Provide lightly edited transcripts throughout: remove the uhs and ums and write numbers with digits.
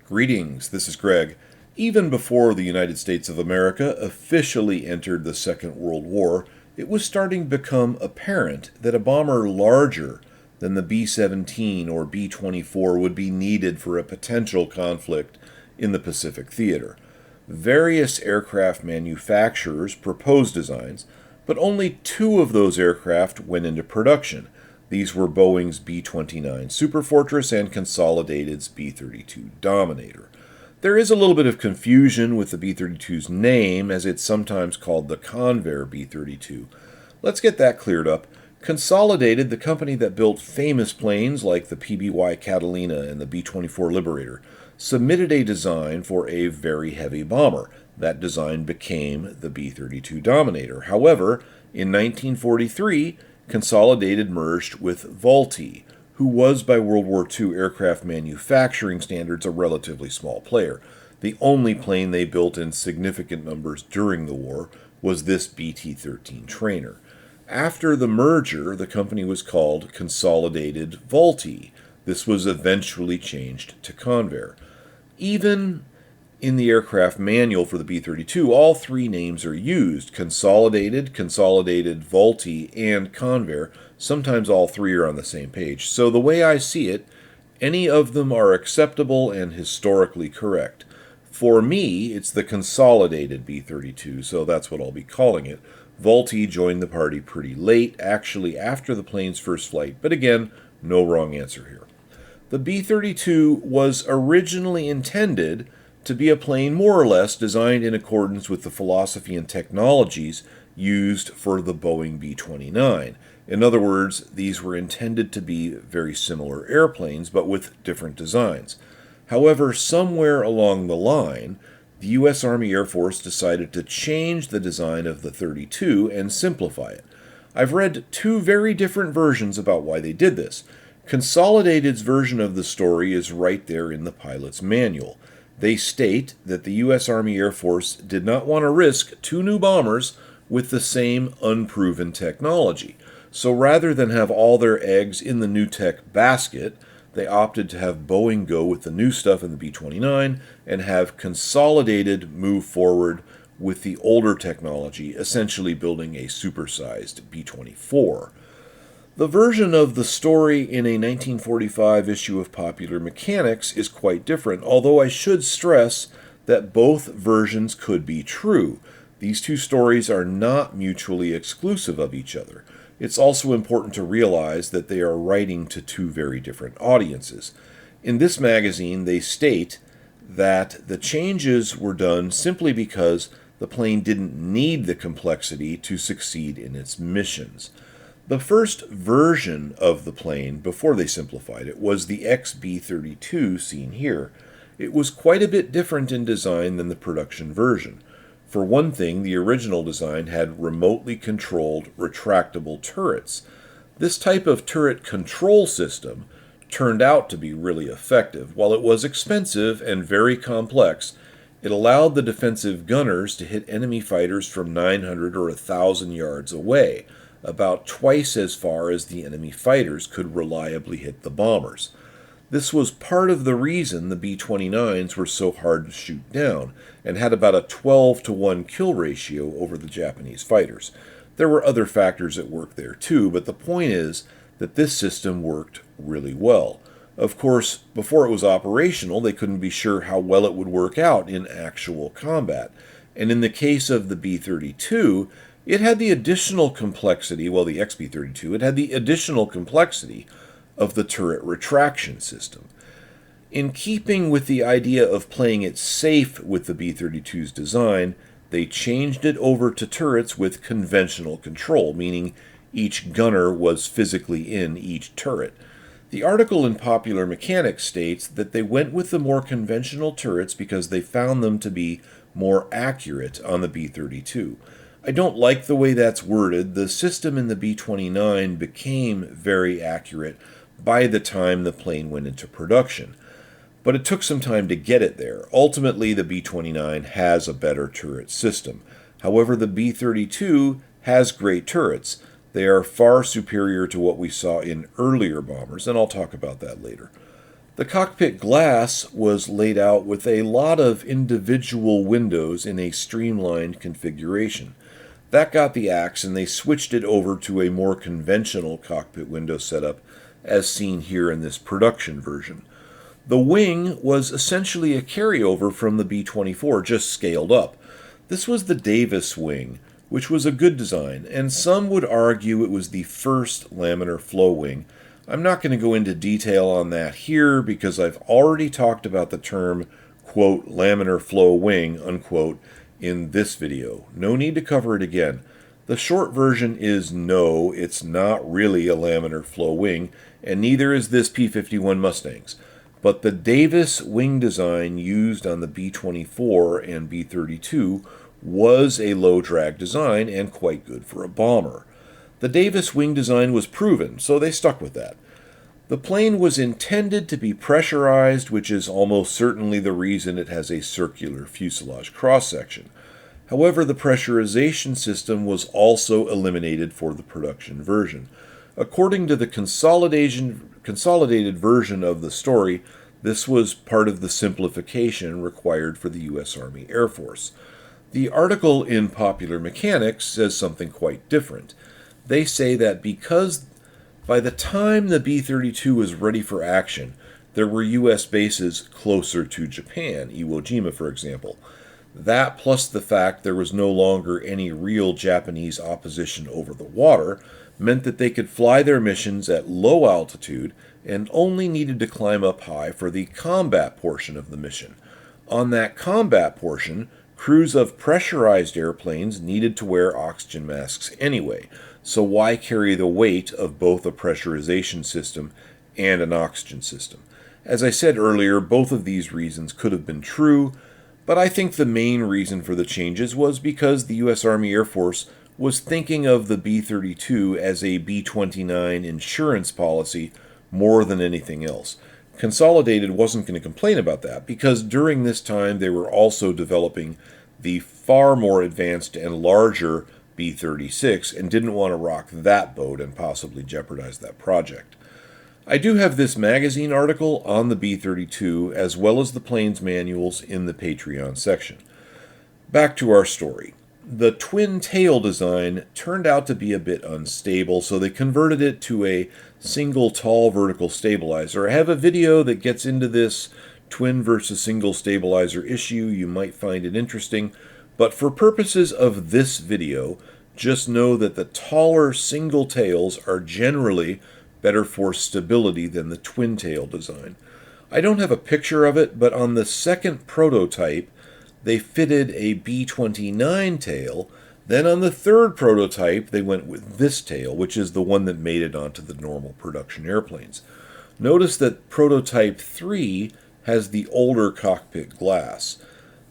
Greetings, this is Greg. Even before the United States of America officially entered the Second World War, it was starting to become apparent that a bomber larger than the B-17 or B-24 would be needed for a potential conflict in the Pacific theater. Various aircraft manufacturers proposed designs, but only two of those aircraft went into production. These were Boeing's B-29 Superfortress and Consolidated's B-32 Dominator. There is a little bit of confusion with the B-32's name, as it's sometimes called the Convair B-32. Let's get that cleared up. Consolidated, the company that built famous planes like the PBY Catalina and the B-24 Liberator, submitted a design for a very heavy bomber. That design became the B-32 Dominator. However, in 1943, Consolidated merged with Vultee, who was by World War II aircraft manufacturing standards a relatively small player. The only plane they built in significant numbers during the war was this BT-13 trainer. After the merger, the company was called Consolidated Vultee. This was eventually changed to Convair. Even in the aircraft manual for the B-32, all three names are used: Consolidated, Consolidated Vultee, and Convair. Sometimes all three are on the same page. So the way I see it, any of them are acceptable and historically correct. For me, it's the Consolidated B-32, so that's what I'll be calling it. Vultee joined the party pretty late, actually after the plane's first flight, but again, no wrong answer here. The B-32 was originally intended to be a plane more or less designed in accordance with the philosophy and technologies used for the Boeing B-29. In other words, these were intended to be very similar airplanes, but with different designs. However, somewhere along the line, the U.S. Army Air Force decided to change the design of the 32 and simplify it. I've read two very different versions about why they did this. Consolidated's version of the story is right there in the pilot's manual. They state that the U.S. Army Air Force did not want to risk two new bombers with the same unproven technology. So rather than have all their eggs in the new tech basket, they opted to have Boeing go with the new stuff in the B-29 and have Consolidated move forward with the older technology, essentially building a supersized B-24. The version of the story in a 1945 issue of Popular Mechanics is quite different, although I should stress that both versions could be true. These two stories are not mutually exclusive of each other. It's also important to realize that they are writing to two very different audiences. In this magazine, they state that the changes were done simply because the plane didn't need the complexity to succeed in its missions. The first version of the plane, before they simplified it, was the XB-32 seen here. It was quite a bit different in design than the production version. For one thing, the original design had remotely controlled retractable turrets. This type of turret control system turned out to be really effective. While it was expensive and very complex, it allowed the defensive gunners to hit enemy fighters from 900 or 1,000 yards away, about twice as far as the enemy fighters could reliably hit the bombers. This was part of the reason the B-29s were so hard to shoot down, and had about a 12-to-1 kill ratio over the Japanese fighters. There were other factors at work there too, but the point is that this system worked really well. Of course, before it was operational, they couldn't be sure how well it would work out in actual combat. And in the case of the B-32, it had the additional complexity, well, the XB-32, it had the additional complexity of the turret retraction system. In keeping with the idea of playing it safe with the B-32's design, they changed it over to turrets with conventional control, meaning each gunner was physically in each turret. The article in Popular Mechanics states that they went with the more conventional turrets because they found them to be more accurate on the B-32. I don't like the way that's worded. The system in the B-29 became very accurate by the time the plane went into production, but it took some time to get it there. Ultimately, the B-29 has a better turret system. However, the B-32 has great turrets. They are far superior to what we saw in earlier bombers, and I'll talk about that later. The cockpit glass was laid out with a lot of individual windows in a streamlined configuration. That got the axe, and they switched it over to a more conventional cockpit window setup, as seen here in this production version. The wing was essentially a carryover from the B-24, just scaled up. This was the Davis wing, which was a good design, and some would argue it was the first laminar flow wing. I'm not going to go into detail on that here because I've already talked about the term, quote, laminar flow wing, unquote, in this video. No need to cover it again. The short version is no, it's not really a laminar flow wing, and neither is this P-51 Mustangs. But the Davis wing design used on the B-24 and B-32 was a low-drag design and quite good for a bomber. The Davis wing design was proven, so they stuck with that. The plane was intended to be pressurized, which is almost certainly the reason it has a circular fuselage cross-section. However, the pressurization system was also eliminated for the production version. According to the consolidated version of the story, this was part of the simplification required for the U.S. Army Air Force. The article in Popular Mechanics says something quite different. They say that because by the time the B-32 was ready for action, there were U.S. bases closer to Japan, Iwo Jima for example. That plus the fact there was no longer any real Japanese opposition over the water meant that they could fly their missions at low altitude and only needed to climb up high for the combat portion of the mission. On that combat portion, crews of pressurized airplanes needed to wear oxygen masks anyway, so why carry the weight of both a pressurization system and an oxygen system? As I said earlier, both of these reasons could have been true, but I think the main reason for the changes was because the U.S. Army Air Force was thinking of the B-32 as a B-29 insurance policy more than anything else. Consolidated wasn't going to complain about that because during this time they were also developing the far more advanced and larger B-36 and didn't want to rock that boat and possibly jeopardize that project. I do have this magazine article on the B-32 as well as the plane's manuals in the Patreon section. Back to our story. The twin tail design turned out to be a bit unstable, so they converted it to a single tall vertical stabilizer. I have a video that gets into this twin versus single stabilizer issue. You might find it interesting, but for purposes of this video, just know that the taller single tails are generally better for stability than the twin tail design. I don't have a picture of it, but on the second prototype, they fitted a B-29 tail. Then on the third prototype, they went with this tail, which is the one that made it onto the normal production airplanes. Notice that prototype 3 has the older cockpit glass.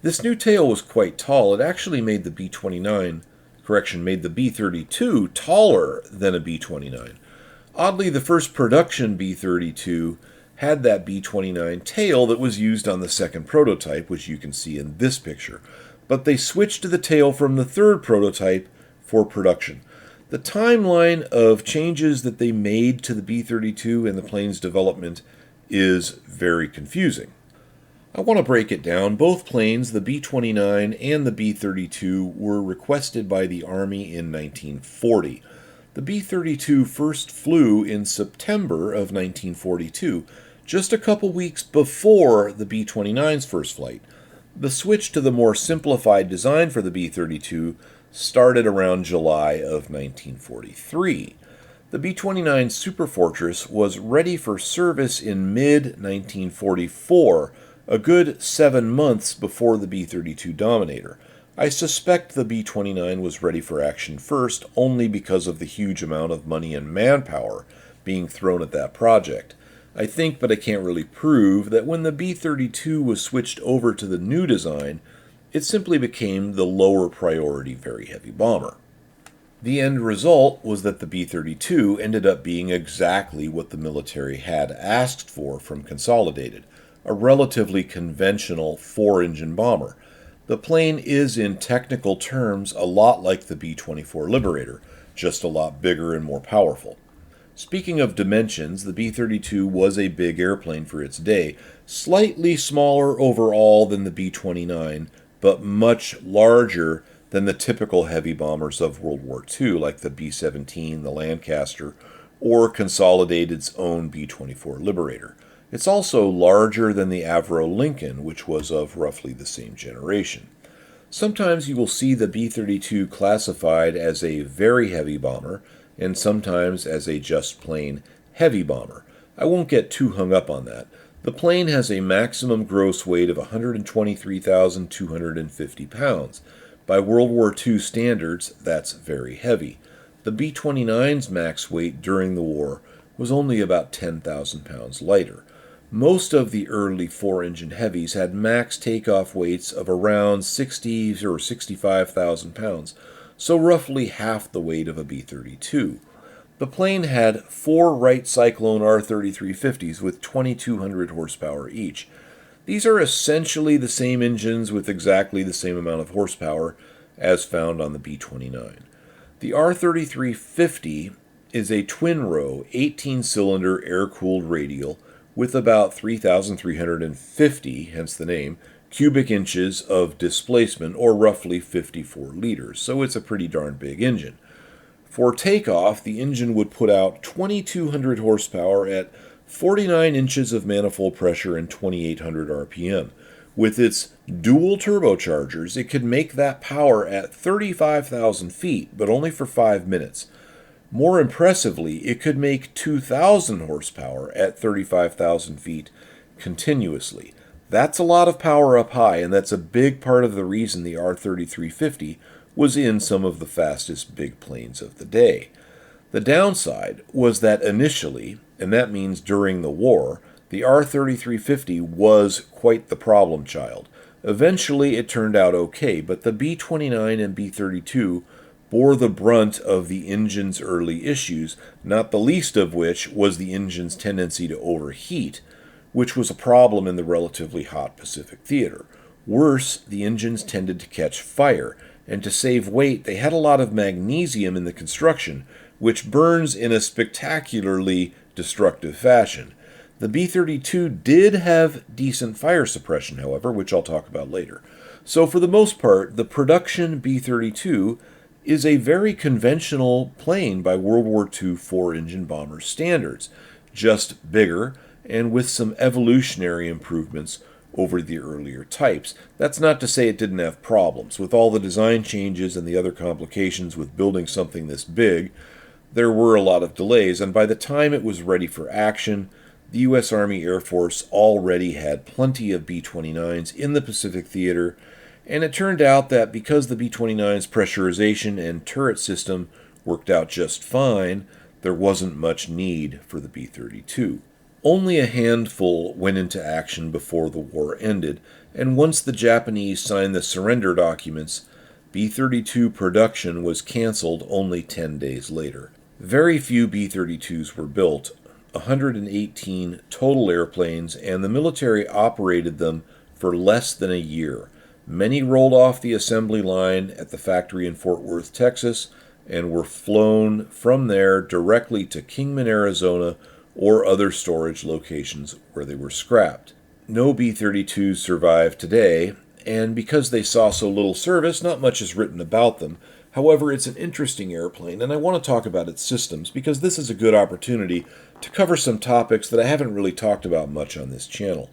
This new tail was quite tall. It actually made the B-32 taller than a B-29. Oddly, the first production B-32 had that B-29 tail that was used on the second prototype, which you can see in this picture. But they switched to the tail from the third prototype for production. The timeline of changes that they made to the B-32 and the plane's development is very confusing. I want to break it down. Both planes, the B-29 and the B-32, were requested by the Army in 1940. The B-32 first flew in September of 1942, just a couple weeks before the B-29's first flight. The switch to the more simplified design for the B-32 started around July of 1943. The B-29 Superfortress was ready for service in mid-1944, a good 7 months before the B-32 Dominator. I suspect the B-29 was ready for action first only because of the huge amount of money and manpower being thrown at that project. I think, but I can't really prove, that when the B-32 was switched over to the new design, it simply became the lower priority very heavy bomber. The end result was that the B-32 ended up being exactly what the military had asked for from Consolidated, a relatively conventional four-engine bomber. The plane is, in technical terms, a lot like the B-24 Liberator, just a lot bigger and more powerful. Speaking of dimensions, the B-32 was a big airplane for its day, slightly smaller overall than the B-29, but much larger than the typical heavy bombers of World War II, like the B-17, the Lancaster, or Consolidated's own B-24 Liberator. It's also larger than the Avro Lincoln, which was of roughly the same generation. Sometimes you will see the B-32 classified as a very heavy bomber, and sometimes as a just plain heavy bomber. I won't get too hung up on that. The plane has a maximum gross weight of 123,250 pounds. By World War II standards, that's very heavy. The B-29's max weight during the war was only about 10,000 pounds lighter. Most of the early four-engine heavies had max takeoff weights of around 60 or 65,000 pounds, so roughly half the weight of a B-32. The plane had 4 Wright Cyclone R-3350s with 2,200 horsepower each. These are essentially the same engines with exactly the same amount of horsepower as found on the B-29. The R-3350 is a twin-row, 18-cylinder air-cooled radial with about 3,350, hence the name, cubic inches of displacement, or roughly 54 liters, so it's a pretty darn big engine. For takeoff, the engine would put out 2,200 horsepower at 49 inches of manifold pressure and 2,800 RPM. With its dual turbochargers, it could make that power at 35,000 feet, but only for 5 minutes. More impressively, it could make 2,000 horsepower at 35,000 feet continuously. That's a lot of power up high, and that's a big part of the reason the R-3350 was in some of the fastest big planes of the day. The downside was that initially, and that means during the war, the R-3350 was quite the problem child. Eventually it turned out okay, but the B-29 and B-32 bore the brunt of the engine's early issues, not the least of which was the engine's tendency to overheat, which was a problem in the relatively hot Pacific theater. Worse, the engines tended to catch fire, and to save weight, they had a lot of magnesium in the construction, which burns in a spectacularly destructive fashion. The B-32 did have decent fire suppression, however, which I'll talk about later. So for the most part, the production B-32 is a very conventional plane by World War II four-engine bomber standards, just bigger and with some evolutionary improvements over the earlier types. That's not to say it didn't have problems. With all the design changes and the other complications with building something this big, there were a lot of delays, and by the time it was ready for action, the U.S. Army Air Force already had plenty of B-29s in the Pacific Theater, and it turned out that because the B-29's pressurization and turret system worked out just fine, there wasn't much need for the B-32. Only a handful went into action before the war ended, and once the Japanese signed the surrender documents, B-32 production was canceled only 10 days later. Very few B-32s were built, 118 total airplanes, and the military operated them for less than a year. Many rolled off the assembly line at the factory in Fort Worth, Texas, and were flown from there directly to Kingman, Arizona, or other storage locations where they were scrapped. No B-32s survive today, and because they saw so little service, not much is written about them. However, it's an interesting airplane, and I want to talk about its systems because this is a good opportunity to cover some topics that I haven't really talked about much on this channel.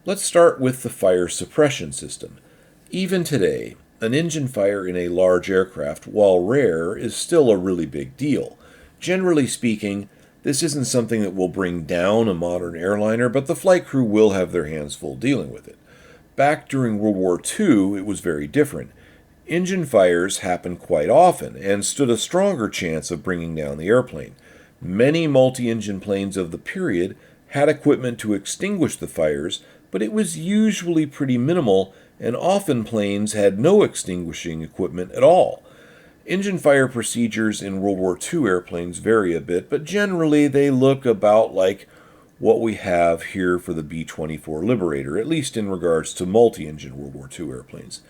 Let's start with the fire suppression system. Even today, an engine fire in a large aircraft, while rare, is still a really big deal. Generally speaking, this isn't something that will bring down a modern airliner, but the flight crew will have their hands full dealing with it. Back during World War II, it was very different. Engine fires happened quite often and stood a stronger chance of bringing down the airplane. Many multi-engine planes of the period had equipment to extinguish the fires, but it was usually pretty minimal, and often planes had no extinguishing equipment at all. Engine fire procedures in World War II airplanes vary a bit, but generally they look about like what we have here for the B-24 Liberator, at least in regards to multi-engine World War II airplanes.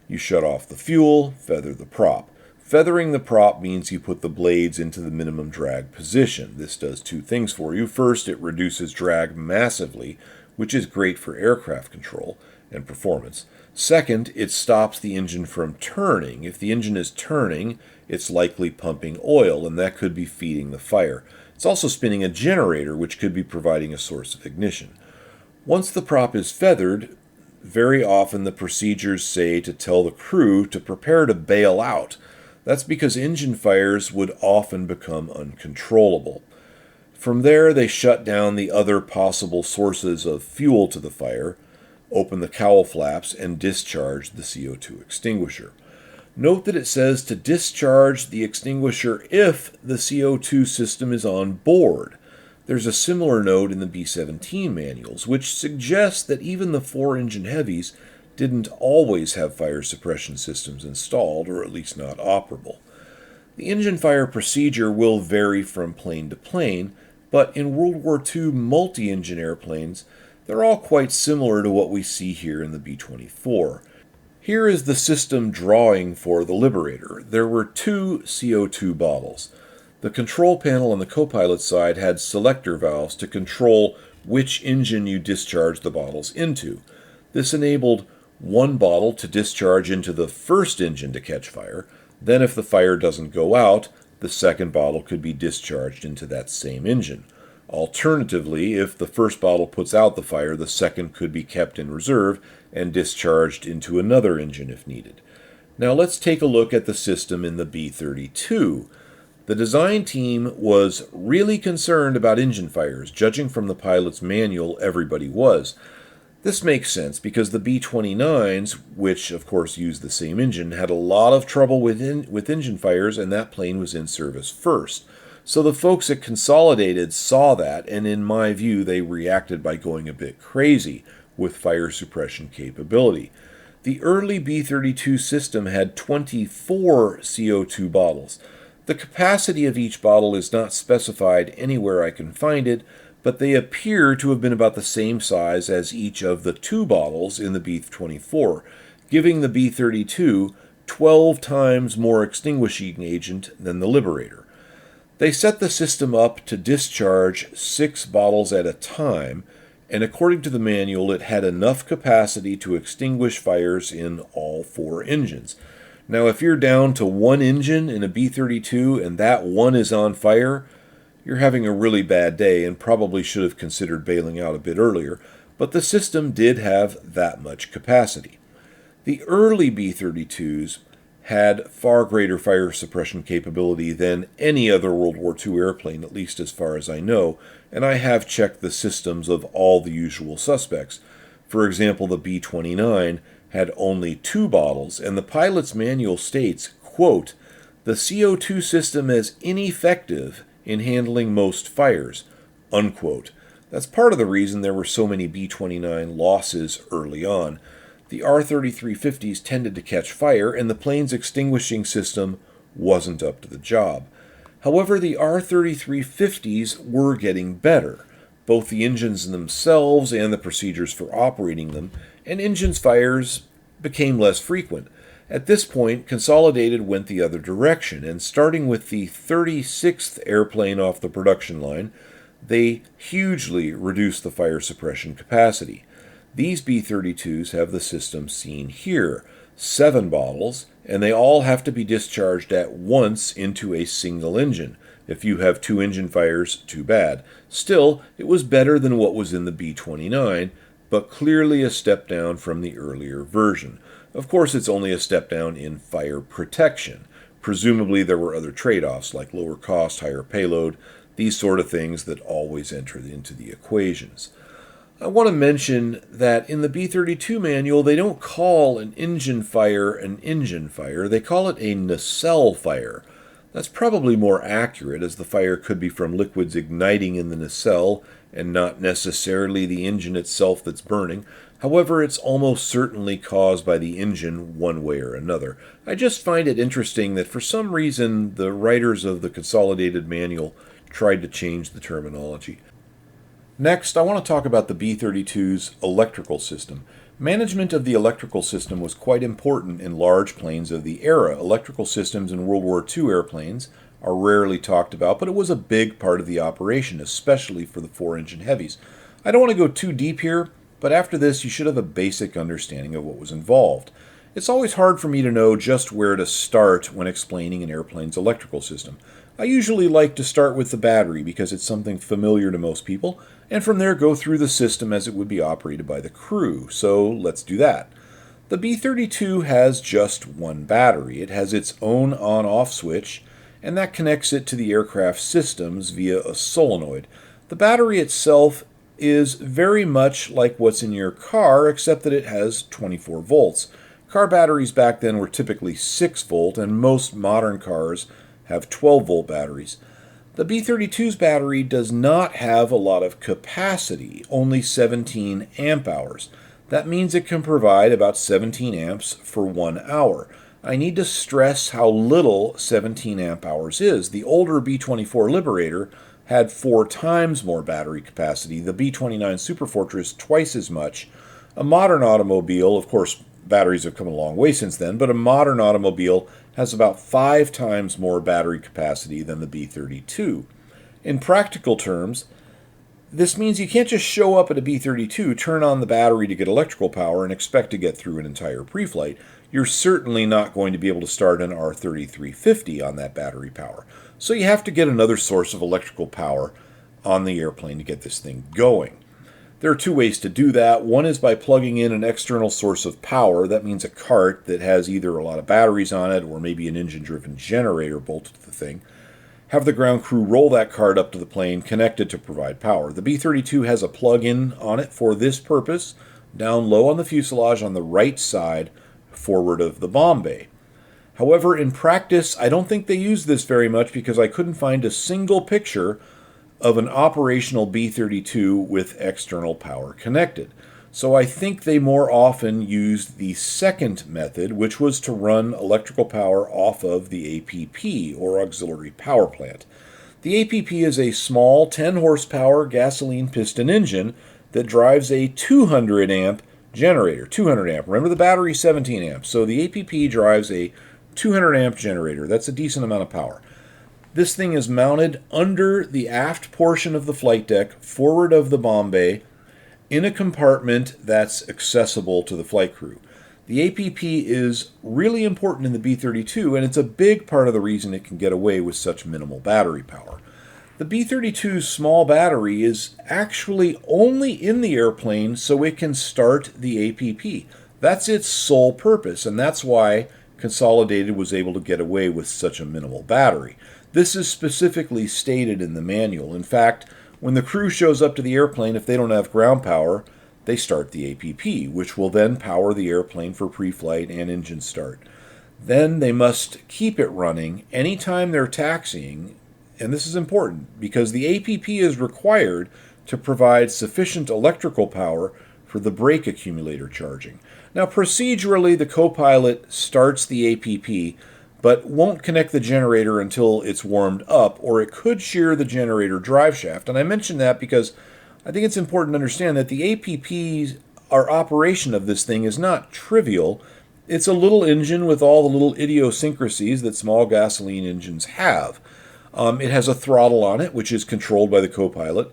You shut off the fuel, feather the prop. Feathering the prop means you put the blades into the minimum drag position. This does two things for you. First, it reduces drag massively, which is great for aircraft control and performance. Second, it stops the engine from turning. If the engine is turning, it's likely pumping oil, and that could be feeding the fire. It's also spinning a generator, which could be providing a source of ignition. Once the prop is feathered, very often the procedures say to tell the crew to prepare to bail out. That's because engine fires would often become uncontrollable. From there, they shut down the other possible sources of fuel to the fire, open the cowl flaps, and discharge the CO2 extinguisher. Note that it says to discharge the extinguisher if the CO2 system is on board. There's a similar note in the B-17 manuals, which suggests that even the four-engine heavies didn't always have fire suppression systems installed, or at least not operable. The engine fire procedure will vary from plane to plane, but in World War II multi-engine airplanes, they're all quite similar to what we see here in the B-24. Here is the system drawing for the Liberator. There were two CO2 bottles. The control panel on the co-pilot side had selector valves to control which engine you discharge the bottles into. This enabled one bottle to discharge into the first engine to catch fire. Then if the fire doesn't go out, the second bottle could be discharged into that same engine. Alternatively, if the first bottle puts out the fire, the second could be kept in reserve and discharged into another engine if needed. Now let's take a look at the system in the B-32. The design team was really concerned about engine fires. Judging from the pilot's manual, everybody was. This makes sense because the B-29s, which of course used the same engine, had a lot of trouble with engine fires, and that plane was in service first. So the folks at Consolidated saw that, and in my view, they reacted by going a bit crazy with fire suppression capability. The early B-32 system had 24 CO2 bottles. The capacity of each bottle is not specified anywhere I can find it, but they appear to have been about the same size as each of the two bottles in the B-24, giving the B-32 12 times more extinguishing agent than the Liberator. They set the system up to discharge 6 bottles at a time, and according to the manual, it had enough capacity to extinguish fires in all 4 engines. Now, if you're down to one engine in a B-32 and that one is on fire, you're having a really bad day and probably should have considered bailing out a bit earlier, but the system did have that much capacity. The early B-32s had far greater fire suppression capability than any other World War II airplane, at least as far as I know, and I have checked the systems of all the usual suspects. For example, the B-29 had only 2 bottles, and the pilot's manual states, quote, "The CO2 system is ineffective in handling most fires," unquote. That's part of the reason there were so many B-29 losses early on. The R-3350s tended to catch fire, and the plane's extinguishing system wasn't up to the job. However, the R-3350s were getting better, both the engines themselves and the procedures for operating them, and engines fires became less frequent. At this point, Consolidated went the other direction, and starting with the 36th airplane off the production line, they hugely reduced the fire suppression capacity. These B-32s have the system seen here, 7 bottles, and they all have to be discharged at once into a single engine. If you have 2 engine fires, too bad. Still, it was better than what was in the B-29, but clearly a step down from the earlier version. Of course, it's only a step down in fire protection. Presumably there were other trade-offs like lower cost, higher payload, these sort of things that always enter into the equations. I want to mention that in the B-32 manual, they don't call an engine fire, they call it a nacelle fire. That's probably more accurate, as the fire could be from liquids igniting in the nacelle and not necessarily the engine itself that's burning. However, it's almost certainly caused by the engine one way or another. I just find it interesting that for some reason the writers of the Consolidated manual tried to change the terminology. Next, I want to talk about the B-32's electrical system. Management of the electrical system was quite important in large planes of the era. Electrical systems in World War II airplanes are rarely talked about, but it was a big part of the operation, especially for the four-engine heavies. I don't want to go too deep here, but after this you should have a basic understanding of what was involved. It's always hard for me to know just where to start when explaining an airplane's electrical system. I usually like to start with the battery because it's something familiar to most people, and from there go through the system as it would be operated by the crew. So let's do that. The B-32 has just one battery. It has its own on-off switch, and that connects it to the aircraft systems via a solenoid. The battery itself is very much like what's in your car, except that it has 24 volts. Car batteries back then were typically 6 volt, and most modern cars have 12 volt batteries. The B-32's battery does not have a lot of capacity, only 17 amp hours. That means it can provide about 17 amps for 1 hour. I need to stress how little 17 amp hours is. The older B-24 Liberator had 4 times more battery capacity, the B-29 Superfortress twice as much. A modern automobile, of course, batteries have come a long way since then, but a modern automobile has about 5 times more battery capacity than the B-32. In practical terms, this means you can't just show up at a B-32, turn on the battery to get electrical power, and expect to get through an entire pre-flight. You're certainly not going to be able to start an R-3350 on that battery power. So you have to get another source of electrical power on the airplane to get this thing going. There are 2 ways to do that. One is by plugging in an external source of power. That means a cart that has either a lot of batteries on it or maybe an engine-driven generator bolted to the thing. Have the ground crew roll that cart up to the plane, connect it to provide power. The B-32 has a plug-in on it for this purpose, down low on the fuselage on the right side, forward of the bomb bay. However, in practice, I don't think they use this very much because I couldn't find a single picture of an operational B-32 with external power connected. So I think they more often used the second method, which was to run electrical power off of the APP, or auxiliary power plant. The APP is a small 10 horsepower gasoline piston engine that drives a 200 amp generator. 200 amp. Remember, the battery 17 amps. So the APP drives a 200 amp generator. That's a decent amount of power. This thing is mounted under the aft portion of the flight deck, forward of the bomb bay, in a compartment that's accessible to the flight crew. The APP is really important in the B-32, and it's a big part of the reason it can get away with such minimal battery power. The B-32's small battery is actually only in the airplane so it can start the APP. That's its sole purpose, and that's why Consolidated was able to get away with such a minimal battery. This is specifically stated in the manual. In fact, when the crew shows up to the airplane, if they don't have ground power, they start the APP, which will then power the airplane for pre-flight and engine start. Then they must keep it running anytime they're taxiing, and this is important because the APP is required to provide sufficient electrical power for the brake accumulator charging. Now, procedurally, the co-pilot starts the APP, but won't connect the generator until it's warmed up, or it could shear the generator drive shaft. And I mention that because I think it's important to understand that the APP, our operation of this thing, is not trivial. It's a little engine with all the little idiosyncrasies that small gasoline engines have. It has a throttle on it, which is controlled by the co-pilot,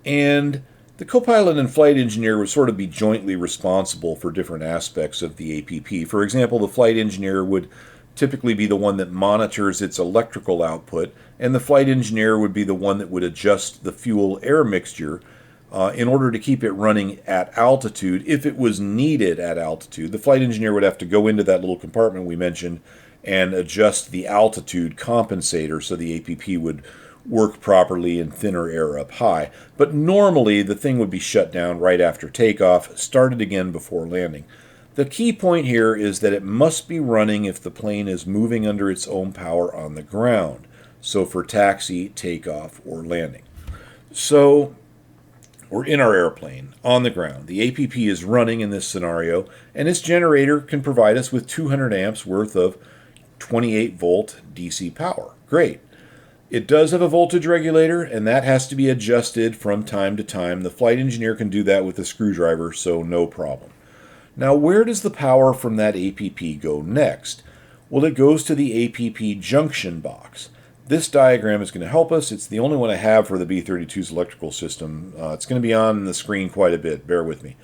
and the co-pilot and flight engineer would sort of be jointly responsible for different aspects of the APP. For example, the flight engineer would typically be the one that monitors its electrical output, and the flight engineer would be the one that would adjust the fuel-air mixture in order to keep it running at altitude if it was needed at altitude. The flight engineer would have to go into that little compartment we mentioned and adjust the altitude compensator so the APP would work properly in thinner air up high. But normally the thing would be shut down right after takeoff, started again before landing. The key point here is that it must be running if the plane is moving under its own power on the ground. So for taxi, takeoff, or landing. So we're in our airplane on the ground. The APP is running in this scenario, and this generator can provide us with 200 amps worth of 28 volt DC power. Great. It does have a voltage regulator, and that has to be adjusted from time to time. The flight engineer can do that with a screwdriver, so no problem. Now, where does the power from that APP go next? Well, it goes to the APP junction box. This diagram is going to help us. It's the only one I have for the B-32's electrical system. It's going to be on the screen quite a bit. Bear with me.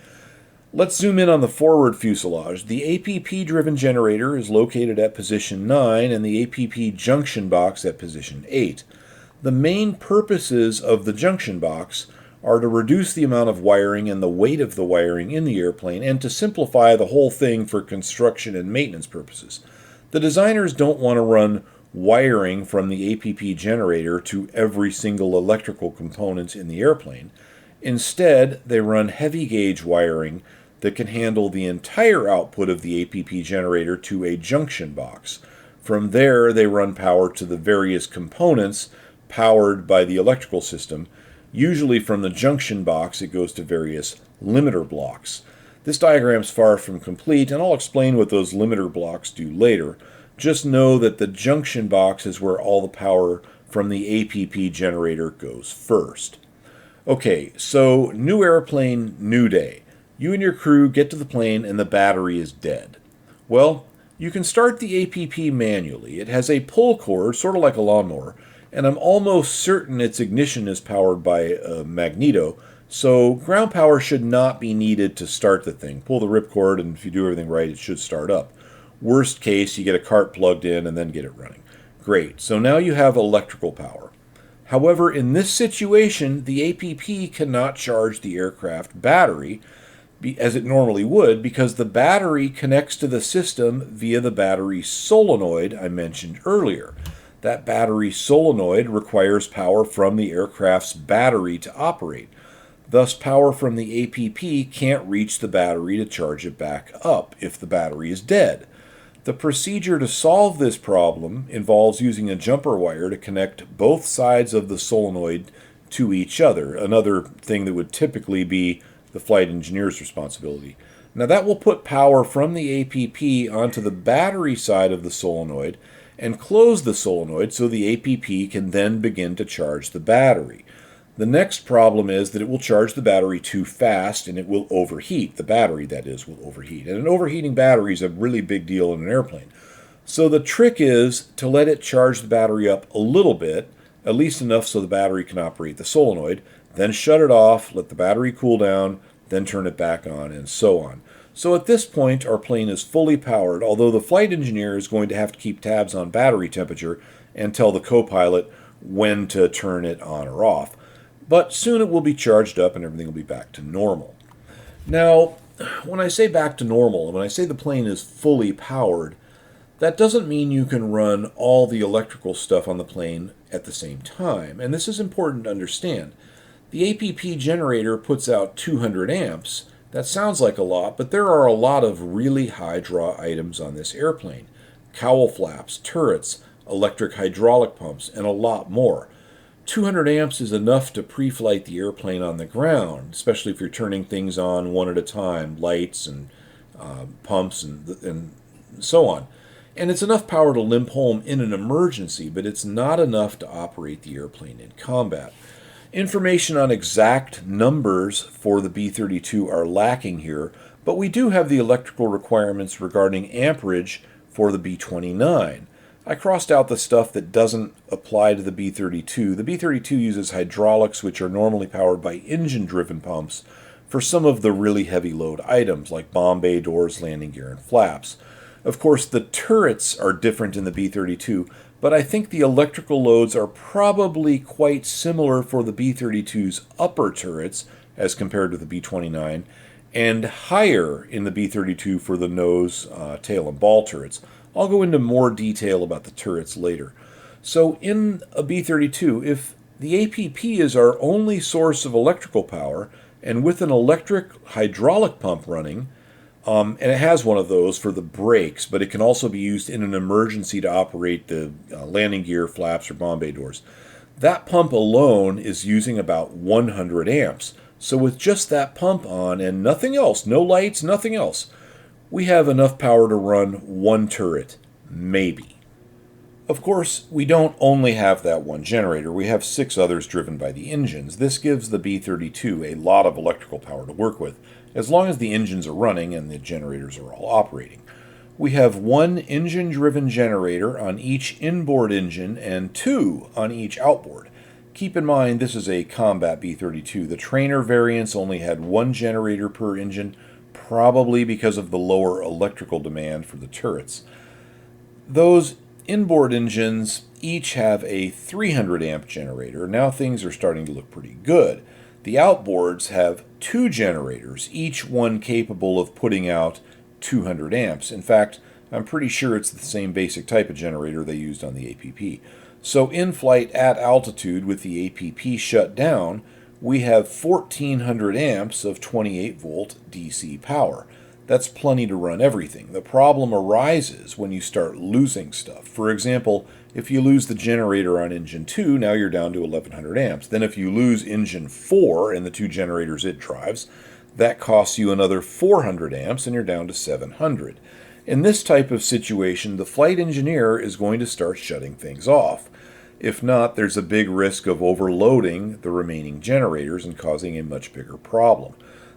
Let's zoom in on the forward fuselage. The APP-driven generator is located at position 9 and the APP junction box at position 8. The main purposes of the junction box are to reduce the amount of wiring and the weight of the wiring in the airplane and to simplify the whole thing for construction and maintenance purposes. The designers don't want to run wiring from the APP generator to every single electrical component in the airplane. Instead, they run heavy gauge wiring that can handle the entire output of the APP generator to a junction box. From there, they run power to the various components powered by the electrical system. Usually from the junction box, it goes to various limiter blocks. This diagram is far from complete, and I'll explain what those limiter blocks do later. Just know that the junction box is where all the power from the APP generator goes first. Okay, so new airplane, new day. You and your crew get to the plane and the battery is dead. Well, you can start the APP manually. It has a pull cord, sort of like a lawnmower, and I'm almost certain its ignition is powered by a magneto, so ground power should not be needed to start the thing. Pull the ripcord, and if you do everything right, it should start up. Worst case, you get a cart plugged in and then get it running. Great, so now you have electrical power. However, in this situation, the APP cannot charge the aircraft battery as it normally would because the battery connects to the system via the battery solenoid I mentioned earlier. That battery solenoid requires power from the aircraft's battery to operate. Thus, power from the APP can't reach the battery to charge it back up if the battery is dead. The procedure to solve this problem involves using a jumper wire to connect both sides of the solenoid to each other, another thing that would typically be the flight engineer's responsibility. Now that will put power from the APP onto the battery side of the solenoid and close the solenoid so the APP can then begin to charge the battery. The next problem is that it will charge the battery too fast and it will overheat. The battery, that is, will overheat. And an overheating battery is a really big deal in an airplane. So the trick is to let it charge the battery up a little bit, at least enough so the battery can operate the solenoid, then shut it off, let the battery cool down, then turn it back on, and so on. So at this point, our plane is fully powered, although the flight engineer is going to have to keep tabs on battery temperature and tell the co-pilot when to turn it on or off. But soon it will be charged up and everything will be back to normal. Now, when I say back to normal, when I say the plane is fully powered, that doesn't mean you can run all the electrical stuff on the plane at the same time. And this is important to understand. The APP generator puts out 200 amps. That sounds like a lot, but there are a lot of really high draw items on this airplane. Cowl flaps, turrets, electric hydraulic pumps, and a lot more. 200 amps is enough to pre-flight the airplane on the ground, especially if you're turning things on one at a time, lights and pumps and so on. And it's enough power to limp home in an emergency, but it's not enough to operate the airplane in combat. Information on exact numbers for the B-32 are lacking here, but we do have the electrical requirements regarding amperage for the B-29. I crossed out the stuff that doesn't apply to the B-32. The B-32 uses hydraulics, which are normally powered by engine-driven pumps, for some of the really heavy load items like bomb bay doors, landing gear, and flaps. Of course, the turrets are different in the B-32, but I think the electrical loads are probably quite similar for the B-32's upper turrets as compared to the B-29, and higher in the B-32 for the nose, tail, and ball turrets. I'll go into more detail about the turrets later. So in a B-32, if the APP is our only source of electrical power, and with an electric hydraulic pump running, and it has one of those for the brakes, but it can also be used in an emergency to operate the landing gear, flaps, or bomb bay doors. That pump alone is using about 100 amps. So with just that pump on and nothing else, no lights, nothing else, we have enough power to run one turret, maybe. Of course, we don't only have that one generator, we have 6 others driven by the engines. This gives the B-32 a lot of electrical power to work with, as long as the engines are running and the generators are all operating. We have 1 engine-driven generator on each inboard engine and 2 on each outboard. Keep in mind this is a combat B-32. The trainer variants only had 1 generator per engine, probably because of the lower electrical demand for the turrets. Those inboard engines each have a 300 amp generator. Now things are starting to look pretty good. The outboards have 2 generators, each one capable of putting out 200 amps. In fact, I'm pretty sure it's the same basic type of generator they used on the APP. So in flight at altitude with the APP shut down, we have 1400 amps of 28 volt DC power. That's plenty to run everything. The problem arises when you start losing stuff. For example, if you lose the generator on engine 2, now you're down to 1100 amps. Then if you lose engine 4 and the 2 generators it drives, that costs you another 400 amps and you're down to 700. In this type of situation, the flight engineer is going to start shutting things off. If not, there's a big risk of overloading the remaining generators and causing a much bigger problem.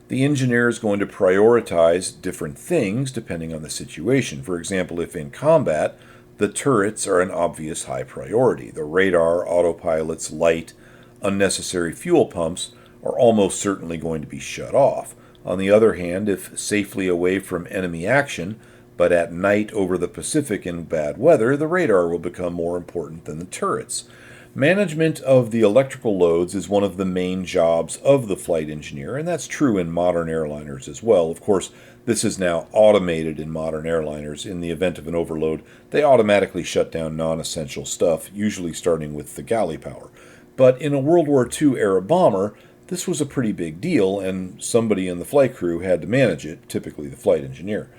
The engineer is going to prioritize different things depending on the situation. For example, if in combat, the turrets are an obvious high priority. The radar, autopilots, light, unnecessary fuel pumps are almost certainly going to be shut off. On the other hand, if safely away from enemy action, but at night over the Pacific in bad weather, the radar will become more important than the turrets. Management of the electrical loads is one of the main jobs of the flight engineer, and that's true in modern airliners as well. Of course, this is now automated in modern airliners. In the event of an overload, they automatically shut down non-essential stuff, usually starting with the galley power. But in a World War II era bomber, this was a pretty big deal, and somebody in the flight crew had to manage it, typically the flight engineer.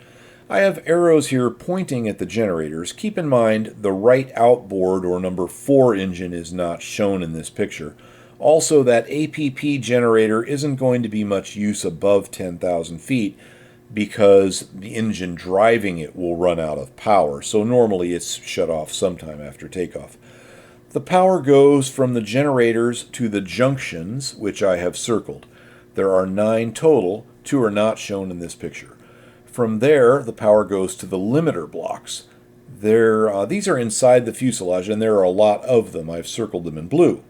I have arrows here pointing at the generators. Keep in mind the right outboard or number 4 engine is not shown in this picture. Also, that APP generator isn't going to be much use above 10,000 feet because the engine driving it will run out of power, so normally it's shut off sometime after takeoff. The power goes from the generators to the junctions, which I have circled. There are 9 total, 2 are not shown in this picture. From there, the power goes to the limiter blocks. These are inside the fuselage, and there are a lot of them. I've circled them in blue.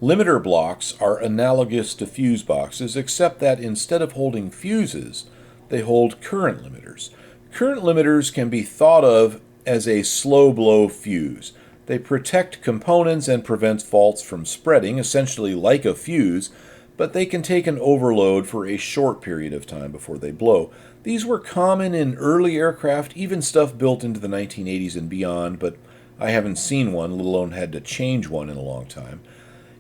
Limiter blocks are analogous to fuse boxes, except that instead of holding fuses, they hold current limiters. Current limiters can be thought of as a slow-blow fuse. They protect components and prevent faults from spreading, essentially like a fuse, but they can take an overload for a short period of time before they blow. These were common in early aircraft, even stuff built into the 1980s and beyond, but I haven't seen one, let alone had to change one in a long time.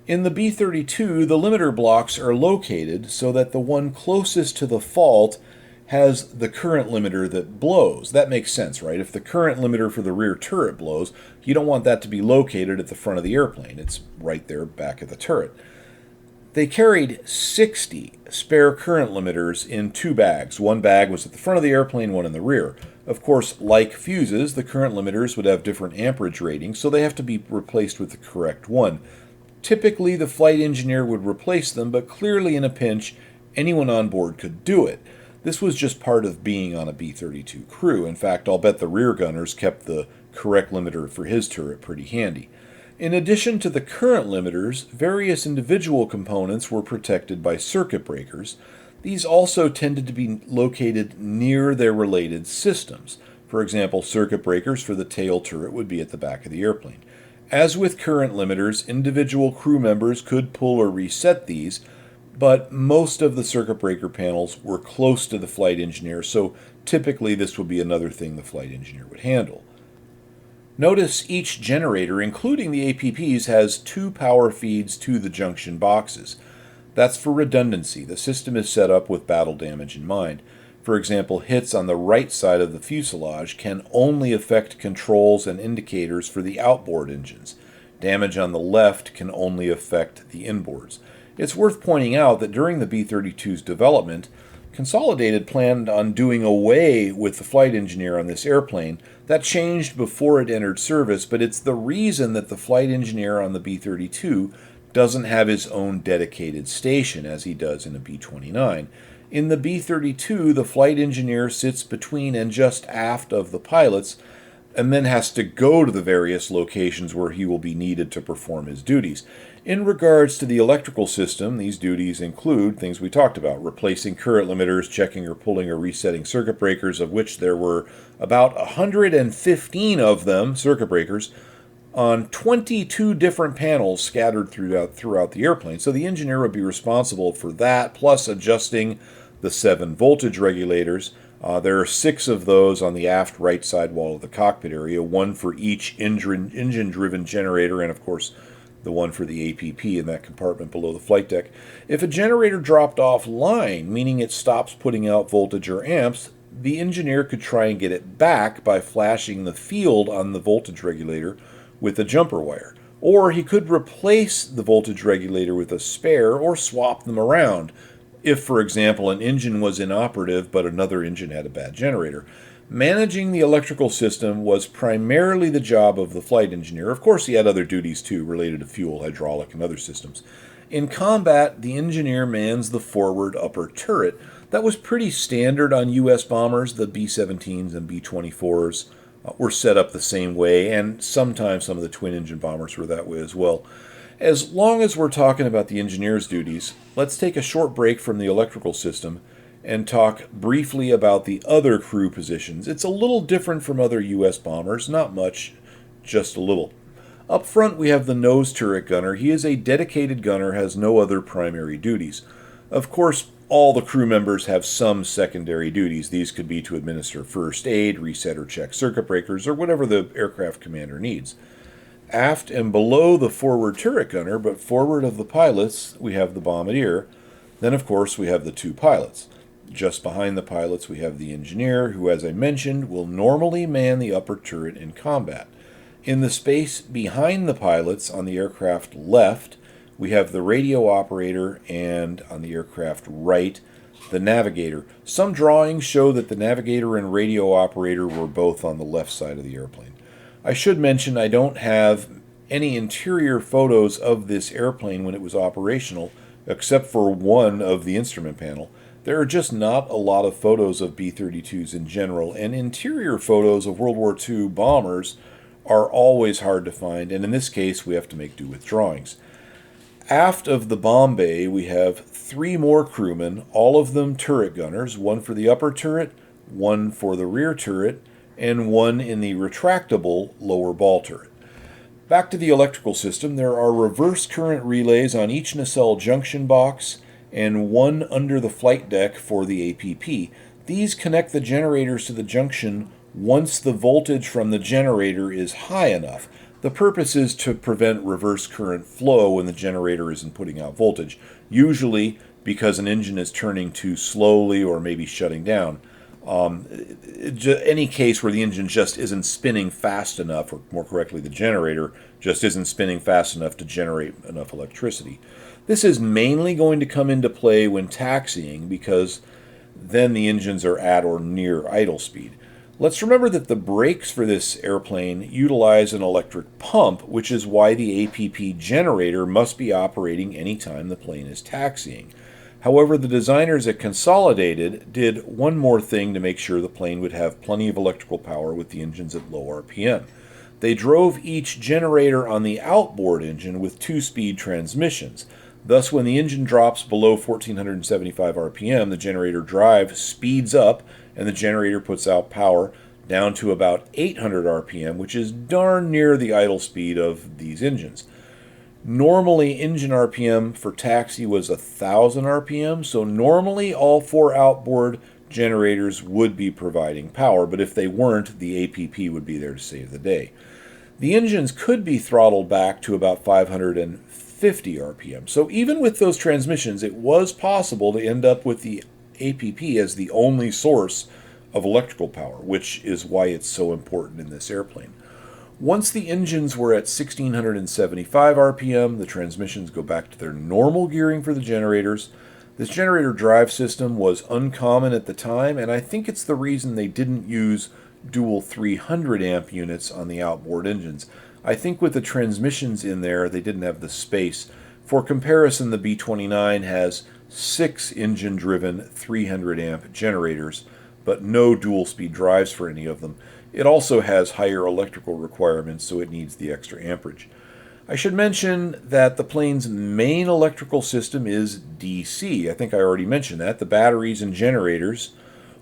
In the B-32, the limiter blocks are located so that the one closest to the fault has the current limiter that blows. That makes sense, right? If the current limiter for the rear turret blows, you don't want that to be located at the front of the airplane. It's right there back of the turret. They carried 60 spare current limiters in 2 bags. One bag was at the front of the airplane, one in the rear. Of course, like fuses, the current limiters would have different amperage ratings, so they have to be replaced with the correct one. Typically, the flight engineer would replace them, but clearly in a pinch, anyone on board could do it. This was just part of being on a B-32 crew. In fact, I'll bet the rear gunners kept the correct limiter for his turret pretty handy. In addition to the current limiters, various individual components were protected by circuit breakers. These also tended to be located near their related systems. For example, circuit breakers for the tail turret would be at the back of the airplane. As with current limiters, individual crew members could pull or reset these, but most of the circuit breaker panels were close to the flight engineer, so typically this would be another thing the flight engineer would handle. Notice each generator, including the APPs, has 2 power feeds to the junction boxes. That's for redundancy. The system is set up with battle damage in mind. For example, hits on the right side of the fuselage can only affect controls and indicators for the outboard engines. Damage on the left can only affect the inboards. It's worth pointing out that during the B-32's development, Consolidated planned on doing away with the flight engineer on this airplane. That changed before it entered service, but it's the reason that the flight engineer on the B-32 doesn't have his own dedicated station as he does in a B-29. In the B-32, the flight engineer sits between and just aft of the pilots and then has to go to the various locations where he will be needed to perform his duties. In regards to the electrical system, these duties include things we talked about: replacing current limiters, checking or pulling or resetting circuit breakers, of which there were about 115 of them, circuit breakers, on 22 different panels scattered throughout the airplane. So the engineer would be responsible for that, plus adjusting the 7 voltage regulators. There are 6 of those on the aft right side wall of the cockpit area, one for each engine-driven generator, and of course the one for the APP in that compartment below the flight deck. If a generator dropped offline, meaning it stops putting out voltage or amps, the engineer could try and get it back by flashing the field on the voltage regulator with a jumper wire. Or he could replace the voltage regulator with a spare or swap them around if, for example, an engine was inoperative but another engine had a bad generator. Managing the electrical system was primarily the job of the flight engineer. Of course, he had other duties too, related to fuel, hydraulic, and other systems. In combat, the engineer mans the forward upper turret. That was pretty standard on U.S. bombers. The B-17s and B-24s were set up the same way, and sometimes some of the twin-engine bombers were that way as well. As long as we're talking about the engineer's duties, let's take a short break from the electrical system and talk briefly about the other crew positions. It's a little different from other U.S. bombers, not much, just a little. Up front we have the nose turret gunner. He is a dedicated gunner, has no other primary duties. Of course, all the crew members have some secondary duties. These could be to administer first aid, reset or check circuit breakers, or whatever the aircraft commander needs. Aft and below the forward turret gunner, but forward of the pilots, we have the bombardier. Then, of course, we have the 2 pilots. Just behind the pilots, we have the engineer, who, as I mentioned, will normally man the upper turret in combat. In the space behind the pilots on the aircraft left, we have the radio operator, and on the aircraft right, the navigator. Some drawings show that the navigator and radio operator were both on the left side of the airplane. I should mention I don't have any interior photos of this airplane when it was operational, except for one of the instrument panel. There are just not a lot of photos of B-32s in general, and interior photos of World War II bombers are always hard to find, and in this case we have to make do with drawings. Aft of the bomb bay we have 3 more crewmen, all of them turret gunners, one for the upper turret, one for the rear turret, and one in the retractable lower ball turret. Back to the electrical system, there are reverse current relays on each nacelle junction box and one under the flight deck for the APP. These connect the generators to the junction once the voltage from the generator is high enough. The purpose is to prevent reverse current flow when the generator isn't putting out voltage, usually because an engine is turning too slowly or maybe shutting down. Any case where the engine just isn't spinning fast enough, or more correctly, the generator just isn't spinning fast enough to generate enough electricity. This is mainly going to come into play when taxiing, because then the engines are at or near idle speed. Let's remember that the brakes for this airplane utilize an electric pump, which is why the APP generator must be operating anytime the plane is taxiing. However, the designers at Consolidated did one more thing to make sure the plane would have plenty of electrical power with the engines at low RPM. They drove each generator on the outboard engine with 2-speed transmissions. Thus, when the engine drops below 1475 RPM, the generator drive speeds up and the generator puts out power down to about 800 RPM, which is darn near the idle speed of these engines. Normally, engine RPM for taxi was 1,000 RPM, so normally all 4 outboard generators would be providing power, but if they weren't, the APP would be there to save the day. The engines could be throttled back to about 550 RPM, so even with those transmissions, it was possible to end up with the APP as the only source of electrical power, which is why it's so important in this airplane. Once the engines were at 1,675 RPM, the transmissions go back to their normal gearing for the generators. This generator drive system was uncommon at the time, and I think it's the reason they didn't use dual 300 amp units on the outboard engines. I think with the transmissions in there, they didn't have the space. For comparison, the B-29 has 6 engine-driven 300 amp generators, but no dual-speed drives for any of them. It also has higher electrical requirements, so it needs the extra amperage. I should mention that the plane's main electrical system is DC. I think I already mentioned that. The batteries and generators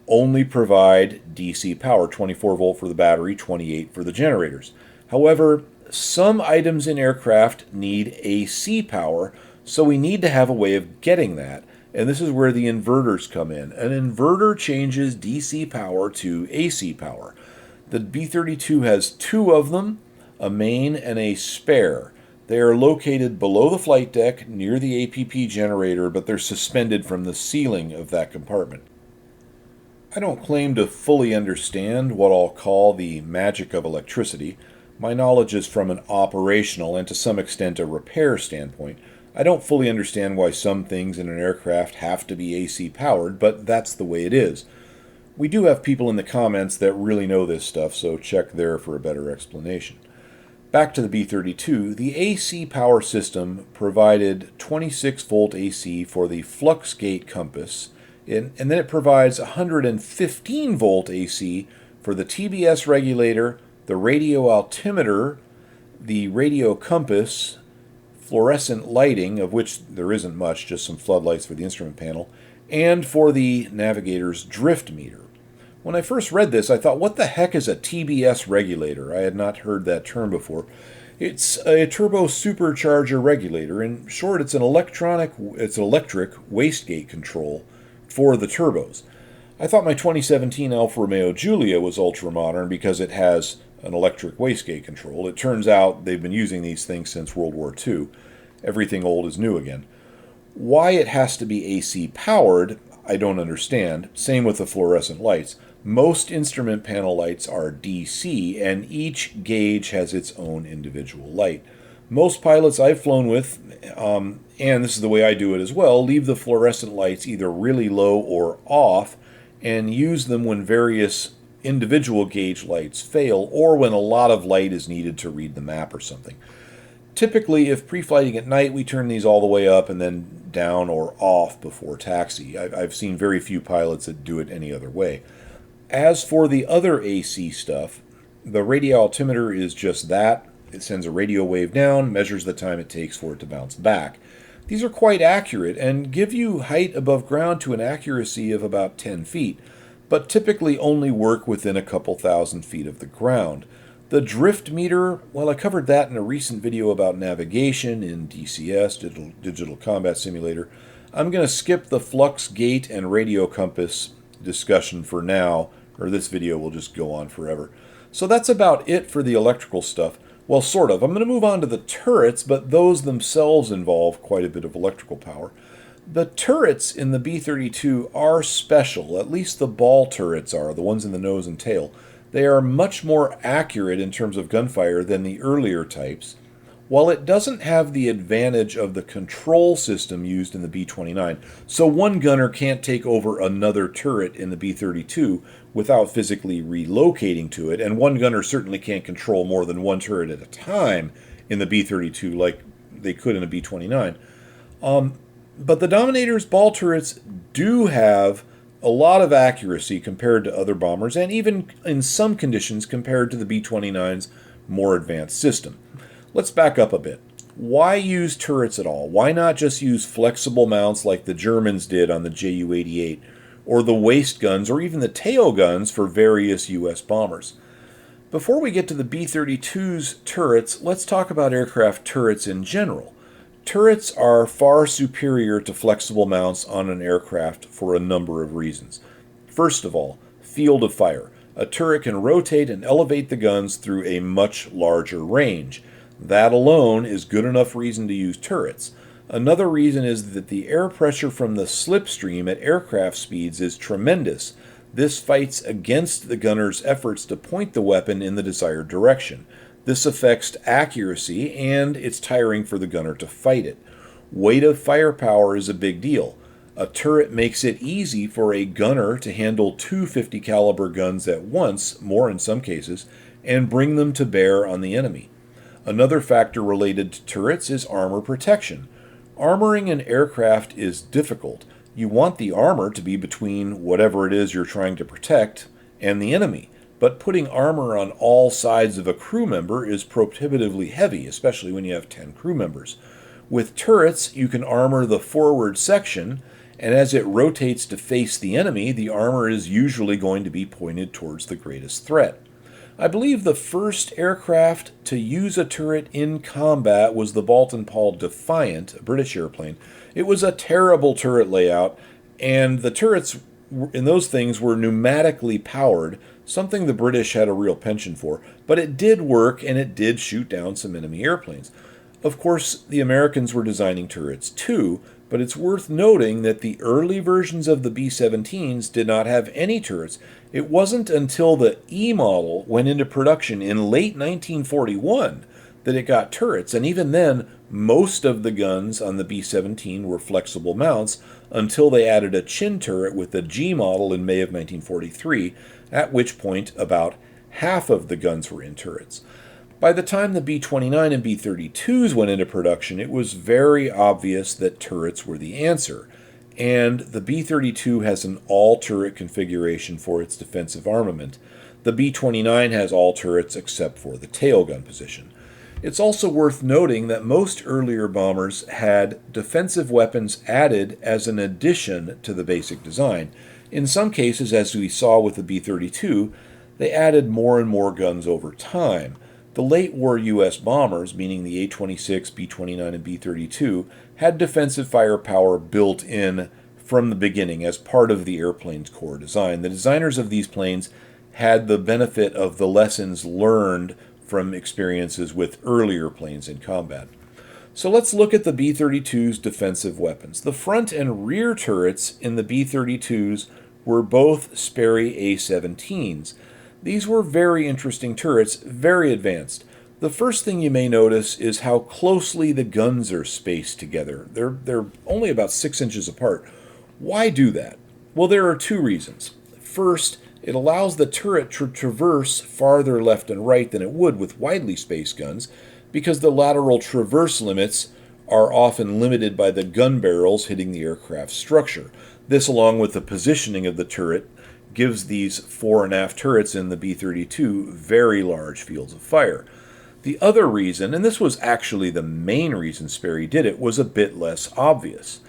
only provide DC power, 24 volt for the battery, 28 for the generators. However, some items in aircraft need AC power, so we need to have a way of getting that. And this is where the inverters come in. An inverter changes DC power to AC power. The B-32 has 2 of them, a main and a spare. They are located below the flight deck near the APP generator, but they're suspended from the ceiling of that compartment. I don't claim to fully understand what I'll call the magic of electricity. My knowledge is from an operational and to some extent a repair standpoint. I don't fully understand why some things in an aircraft have to be AC powered, but that's the way it is. We do have people in the comments that really know this stuff, so check there for a better explanation. Back to the B-32, the AC power system provided 26 volt AC for the flux gate compass, and then it provides 115 volt AC for the TBS regulator, the radio altimeter, the radio compass, fluorescent lighting, of which there isn't much, just some floodlights for the instrument panel, and for the navigator's drift meter. When I first read this, I thought, what the heck is a TBS regulator? I had not heard that term before. It's a turbo supercharger regulator. In short, it's an electric wastegate control for the turbos. I thought my 2017 Alfa Romeo Giulia was ultra-modern because it has an electric wastegate control. It turns out they've been using these things since World War II. Everything old is new again. Why it has to be AC powered, I don't understand. Same with the fluorescent lights. Most instrument panel lights are DC, and each gauge has its own individual light. Most pilots I've flown with, and this is the way I do it as well, leave the fluorescent lights either really low or off and use them when various individual gauge lights fail or when a lot of light is needed to read the map or something. Typically, if pre-flighting at night, we turn these all the way up and then down or off before taxi. I've seen very few pilots that do it any other way. As for the other AC stuff, the radio altimeter is just that. It sends a radio wave down, measures the time it takes for it to bounce back. These are quite accurate and give you height above ground to an accuracy of about 10 feet, but typically only work within a couple thousand feet of the ground. The drift meter, well, I covered that in a recent video about navigation in DCS, Digital Combat Simulator. I'm going to skip the flux gate and radio compass discussion for now, or this video will just go on forever. So that's about it for the electrical stuff. Well, sort of. I'm going to move on to the turrets, but those themselves involve quite a bit of electrical power. The turrets in the B-32 are special, at least the ball turrets are, the ones in the nose and tail. They are much more accurate in terms of gunfire than the earlier types, while it doesn't have the advantage of the control system used in the B-29. So one gunner can't take over another turret in the B-32 without physically relocating to it, and one gunner certainly can't control more than one turret at a time in the B-32 like they could in a B-29. But the Dominator's ball turrets do have a lot of accuracy compared to other bombers, and even in some conditions compared to the B-29's more advanced system. Let's back up a bit. Why use turrets at all? Why not just use flexible mounts like the Germans did on the Ju-88, or the waist guns, or even the tail guns for various U.S. bombers? Before we get to the B-32's turrets, let's talk about aircraft turrets in general. Turrets are far superior to flexible mounts on an aircraft for a number of reasons. First of all, field of fire. A turret can rotate and elevate the guns through a much larger range. That alone is good enough reason to use turrets. Another reason is that the air pressure from the slipstream at aircraft speeds is tremendous. This fights against the gunner's efforts to point the weapon in the desired direction. This affects accuracy, and it's tiring for the gunner to fight it. Weight of firepower is a big deal. A turret makes it easy for a gunner to handle two 50 caliber guns at once, more in some cases, and bring them to bear on the enemy. Another factor related to turrets is armor protection. Armoring an aircraft is difficult. You want the armor to be between whatever it is you're trying to protect and the enemy, but putting armor on all sides of a crew member is prohibitively heavy, especially when you have 10 crew members. With turrets, you can armor the forward section, and as it rotates to face the enemy, the armor is usually going to be pointed towards the greatest threat. I believe the first aircraft to use a turret in combat was the Paul Defiant, a British airplane. It was a terrible turret layout, and the turrets in those things were pneumatically powered, something the British had a real penchant for, but it did work and it did shoot down some enemy airplanes. Of course, the Americans were designing turrets too, but it's worth noting that the early versions of the B-17s did not have any turrets. It wasn't until the E model went into production in late 1941 that it got turrets, and even then, most of the guns on the B-17 were flexible mounts until they added a chin turret with the G model in May of 1943, at which point about half of the guns were in turrets. By the time the B-29 and B-32s went into production, it was very obvious that turrets were the answer, and the B-32 has an all-turret configuration for its defensive armament. The B-29 has all turrets except for the tailgun position. It's also worth noting that most earlier bombers had defensive weapons added as an addition to the basic design. In some cases, as we saw with the B-32, they added more and more guns over time. The late war U.S. bombers, meaning the A-26, B-29, and B-32, had defensive firepower built in from the beginning as part of the airplane's core design. The designers of these planes had the benefit of the lessons learned from experiences with earlier planes in combat. So let's look at the B-32's defensive weapons. The front and rear turrets in the B-32s were both Sperry A17s. These were very interesting turrets, very advanced. The first thing you may notice is how closely the guns are spaced together. They're only about 6 inches apart. Why do that? Well, there are two reasons. First, it allows the turret to traverse farther left and right than it would with widely spaced guns, because the lateral traverse limits are often limited by the gun barrels hitting the aircraft's structure. This, along with the positioning of the turret, gives these fore and aft turrets in the B-32 very large fields of fire. The other reason, and this was actually the main reason Sperry did it, was a bit less obvious.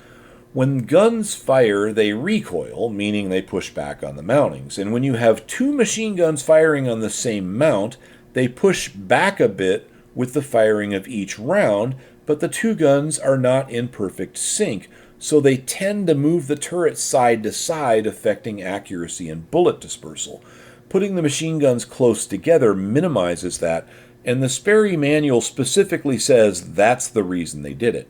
When guns fire, they recoil, meaning they push back on the mountings. And when you have two machine guns firing on the same mount, they push back a bit with the firing of each round, but the two guns are not in perfect sync, so they tend to move the turret side to side, affecting accuracy and bullet dispersal. Putting the machine guns close together minimizes that, and the Sperry manual specifically says that's the reason they did it.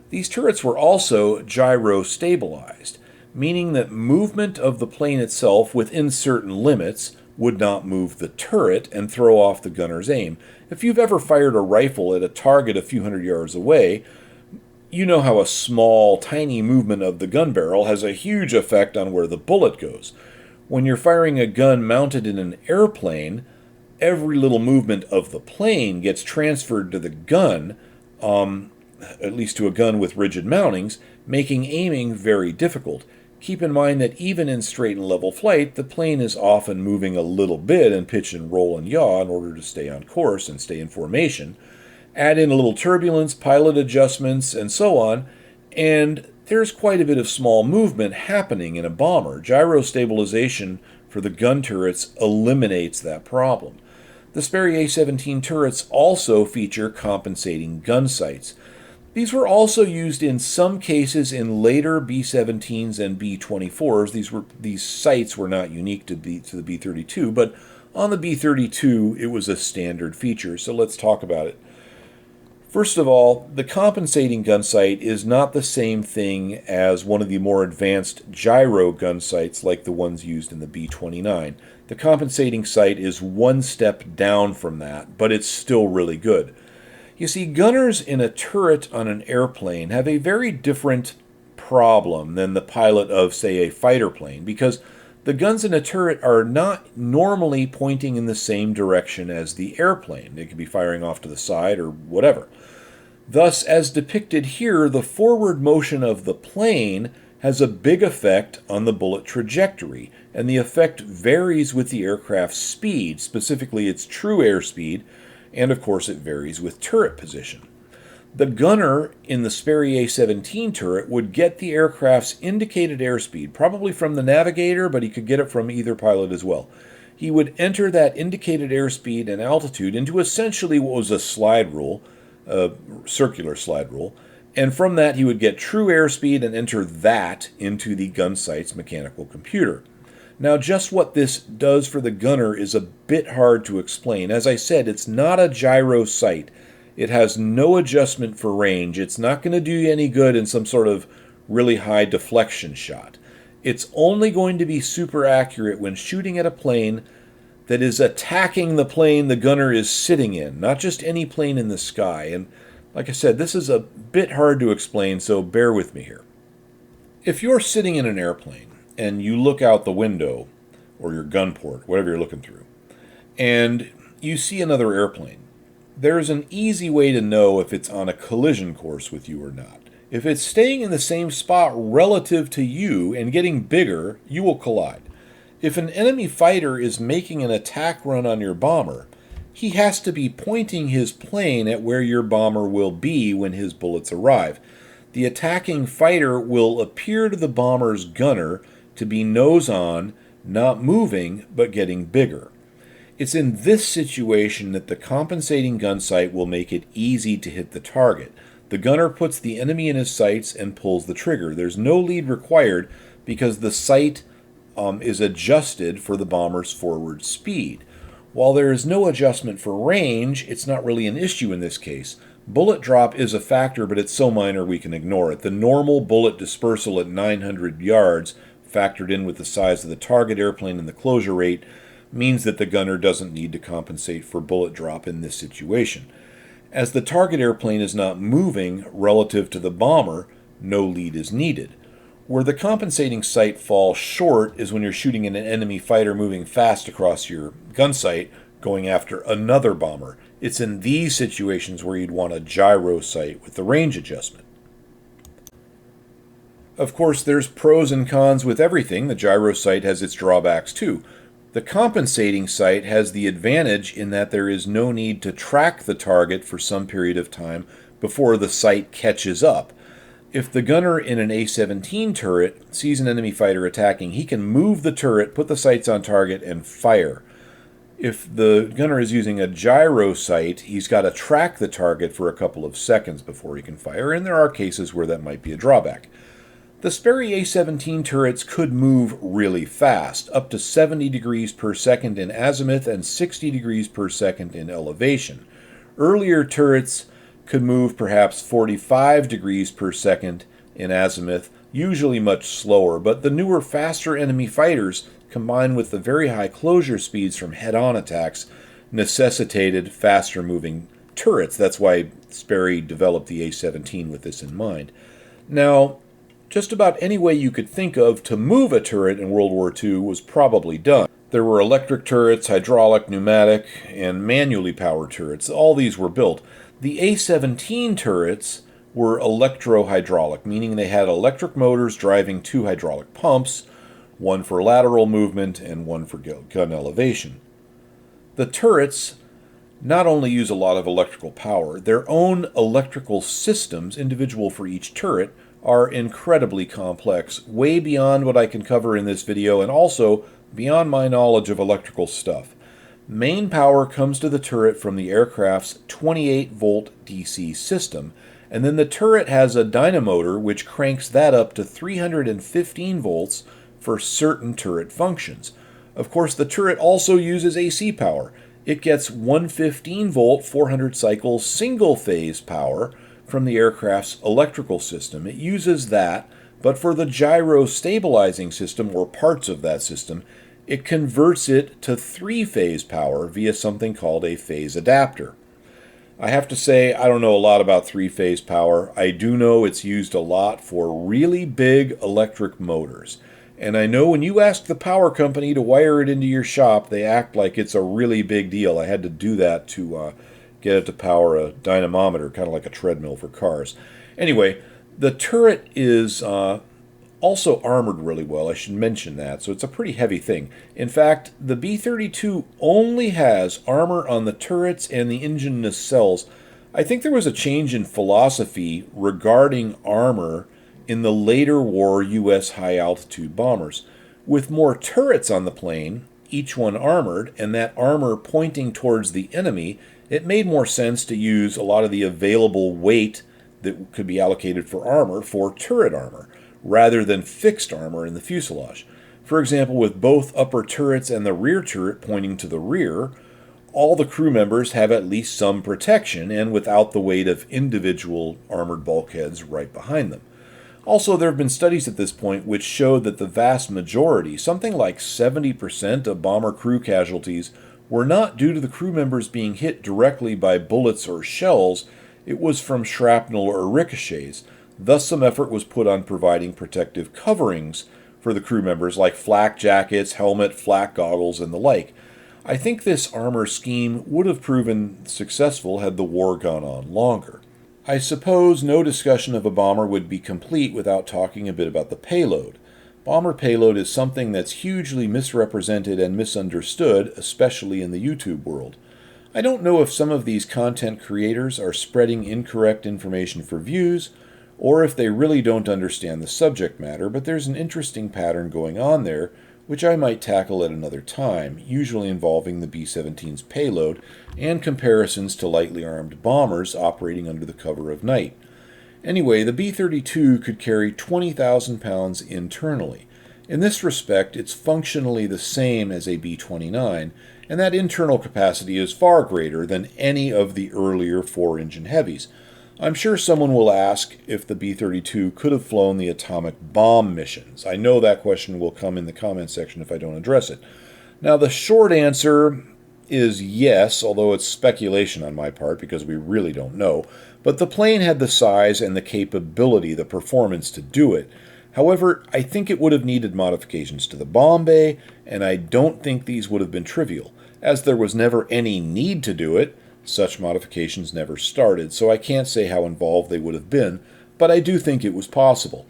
These turrets were also gyro-stabilized, meaning that movement of the plane itself within certain limits would not move the turret and throw off the gunner's aim. If you've ever fired a rifle at a target a few hundred yards away, you know how a small, tiny movement of the gun barrel has a huge effect on where the bullet goes. When you're firing a gun mounted in an airplane, every little movement of the plane gets transferred to the gun, at least to a gun with rigid mountings, making aiming very difficult. Keep in mind that even in straight and level flight, the plane is often moving a little bit in pitch and roll and yaw in order to stay on course and stay in formation. Add in a little turbulence, pilot adjustments, and so on, and there's quite a bit of small movement happening in a bomber. Gyro stabilization for the gun turrets eliminates that problem. The Sperry A17 turrets also feature compensating gun sights. These were also used in some cases in later B-17s and B-24s. These sights were not unique to the B-32, but on the B-32 it was a standard feature, so let's talk about it. First of all, the compensating gun sight is not the same thing as one of the more advanced gyro gun sights like the ones used in the B-29. The compensating sight is one step down from that, but it's still really good. You see, gunners in a turret on an airplane have a very different problem than the pilot of, say, a fighter plane, because the guns in a turret are not normally pointing in the same direction as the airplane. They could be firing off to the side or whatever. Thus, as depicted here, the forward motion of the plane has a big effect on the bullet trajectory, and the effect varies with the aircraft's speed, specifically its true airspeed, and of course it varies with turret position. The gunner in the Sperry A17 turret would get the aircraft's indicated airspeed, probably from the navigator, but he could get it from either pilot as well. He would enter that indicated airspeed and altitude into essentially what was a slide rule, a circular slide rule, and from that he would get true airspeed and enter that into the gun sight's mechanical computer. Now, just what this does for the gunner is a bit hard to explain. As I said, it's not a gyro sight. It has no adjustment for range. It's not going to do you any good in some sort of really high deflection shot. It's only going to be super accurate when shooting at a plane that is attacking the plane the gunner is sitting in, not just any plane in the sky. And like I said, this is a bit hard to explain, so bear with me here. If you're sitting in an airplane and you look out the window, or your gun port, whatever you're looking through, and you see another airplane, there's an easy way to know if it's on a collision course with you or not. If it's staying in the same spot relative to you and getting bigger, you will collide. If an enemy fighter is making an attack run on your bomber, he has to be pointing his plane at where your bomber will be when his bullets arrive. The attacking fighter will appear to the bomber's gunner to be nose on, not moving, but getting bigger. It's in this situation that the compensating gun sight will make it easy to hit the target. The gunner puts the enemy in his sights and pulls the trigger. There's no lead required because the sight is adjusted for the bomber's forward speed. While there is no adjustment for range, it's not really an issue in this case. Bullet drop is a factor, but it's so minor we can ignore it. The normal bullet dispersal at 900 yards, factored in with the size of the target airplane and the closure rate, means that the gunner doesn't need to compensate for bullet drop in this situation. As the target airplane is not moving relative to the bomber, no lead is needed. Where the compensating sight falls short is when you're shooting at an enemy fighter moving fast across your gun sight, going after another bomber. It's in these situations where you'd want a gyro sight with the range adjustment. Of course, there's pros and cons with everything. The gyro sight has its drawbacks too. The compensating sight has the advantage in that there is no need to track the target for some period of time before the sight catches up. If the gunner in an A-17 turret sees an enemy fighter attacking, he can move the turret, put the sights on target, and fire. If the gunner is using a gyro sight, he's got to track the target for a couple of seconds before he can fire, and there are cases where that might be a drawback. The Sperry A17 turrets could move really fast, up to 70 degrees per second in azimuth and 60 degrees per second in elevation. Earlier turrets could move perhaps 45 degrees per second in azimuth, usually much slower, but the newer, faster enemy fighters, combined with the very high closure speeds from head-on attacks, necessitated faster-moving turrets. That's why Sperry developed the A-17 with this in mind. Now, just about any way you could think of to move a turret in World War II was probably done. There were electric turrets, hydraulic, pneumatic, and manually powered turrets. All these were built. The A-17 turrets were electro-hydraulic, meaning they had electric motors driving two hydraulic pumps, one for lateral movement and one for gun elevation. The turrets not only use a lot of electrical power, their own electrical systems, individual for each turret, are incredibly complex, way beyond what I can cover in this video, and also beyond my knowledge of electrical stuff. Main power comes to the turret from the aircraft's 28-volt DC system, and then the turret has a dynamotor which cranks that up to 315 volts for certain turret functions. Of course, the turret also uses AC power. It gets 115-volt 400 cycle single-phase power from the aircraft's electrical system. It uses that, but for the gyro stabilizing system, or parts of that system, it converts it to three-phase power via something called a phase adapter. I have to say, I don't know a lot about three-phase power. I do know it's used a lot for really big electric motors. And I know when you ask the power company to wire it into your shop, they act like it's a really big deal. I had to do that to get it to power a dynamometer, kind of like a treadmill for cars. Anyway, the turret is also armored really well. I should mention that. So it's a pretty heavy thing. In fact, the B-32 only has armor on the turrets and the engine nacelles. I think there was a change in philosophy regarding armor in the later war U.S. high-altitude bombers. With more turrets on the plane, each one armored, and that armor pointing towards the enemy, it made more sense to use a lot of the available weight that could be allocated for armor for turret armor, rather than fixed armor in the fuselage. For example, with both upper turrets and the rear turret pointing to the rear, all the crew members have at least some protection and without the weight of individual armored bulkheads right behind them. Also, there have been studies at this point which showed that the vast majority, something like 70% of bomber crew casualties, were not due to the crew members being hit directly by bullets or shells. It was from shrapnel or ricochets. Thus, some effort was put on providing protective coverings for the crew members, like flak jackets, helmet, flak goggles, and the like. I think this armor scheme would have proven successful had the war gone on longer. I suppose no discussion of a bomber would be complete without talking a bit about the payload. Bomber payload is something that's hugely misrepresented and misunderstood, especially in the YouTube world. I don't know if some of these content creators are spreading incorrect information for views, or if they really don't understand the subject matter, but there's an interesting pattern going on there, which I might tackle at another time, usually involving the B-17's payload and comparisons to lightly armed bombers operating under the cover of night. Anyway, the B-32 could carry 20,000 pounds internally. In this respect, it's functionally the same as a B-29, and that internal capacity is far greater than any of the earlier four-engine heavies. I'm sure someone will ask if the B-32 could have flown the atomic bomb missions. I know that question will come in the comment section if I don't address it. Now, the short answer is yes, although it's speculation on my part because we really don't know. But the plane had the size and the capability, the performance to do it. However, I think it would have needed modifications to the bomb bay, and I don't think these would have been trivial. As there was never any need to do it, such modifications never started, so I can't say how involved they would have been, but I do think it was possible.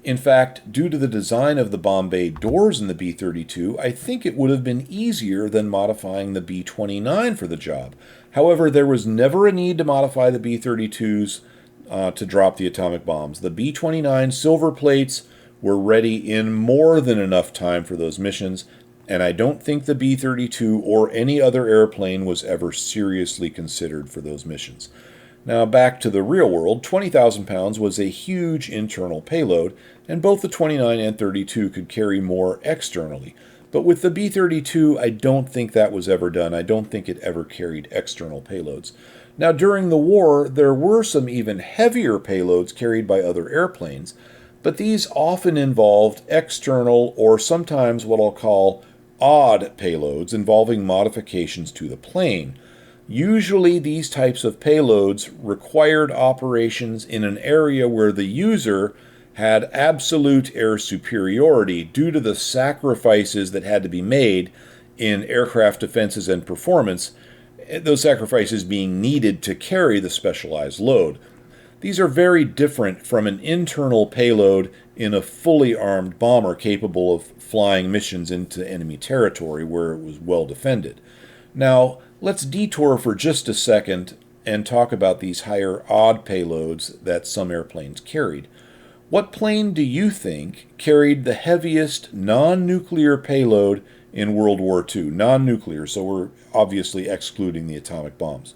In fact, due to the design of the bomb bay doors in the B-32, I think it would have been easier than modifying the B-29 for the job. However, there was never a need to modify the B-32s to drop the atomic bombs. The B-29 silver plates were ready in more than enough time for those missions, and I don't think the B-32 or any other airplane was ever seriously considered for those missions. Now back to the real world, 20,000 pounds was a huge internal payload, and both the 29 and 32 could carry more externally. But with the B-32, I don't think that was ever done. I don't think it ever carried external payloads. Now during the war, there were some even heavier payloads carried by other airplanes, but these often involved external or sometimes what I'll call odd payloads involving modifications to the plane. Usually these types of payloads required operations in an area where the user had absolute air superiority due to the sacrifices that had to be made in aircraft defenses and performance, those sacrifices being needed to carry the specialized load. These are very different from an internal payload in a fully armed bomber capable of flying missions into enemy territory where it was well defended. Now, let's detour for just a second and talk about these higher odd payloads that some airplanes carried. What plane do you think carried the heaviest non-nuclear payload in World War II? Non-nuclear, so we're obviously excluding the atomic bombs.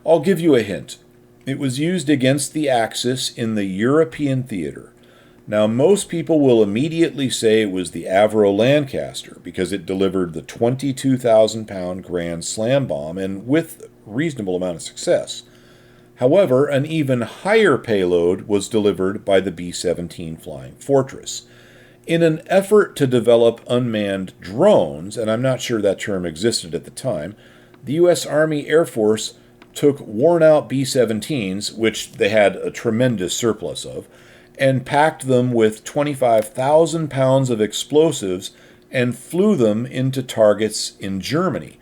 I'll give you a hint. It was used against the Axis in the European theater. Now, most people will immediately say it was the Avro Lancaster because it delivered the 22,000-pound Grand Slam bomb and with reasonable amount of success. However, an even higher payload was delivered by the B-17 Flying Fortress. In an effort to develop unmanned drones, and I'm not sure that term existed at the time, the U.S. Army Air Force took worn-out B-17s, which they had a tremendous surplus of, and packed them with 25,000 pounds of explosives and flew them into targets in Germany.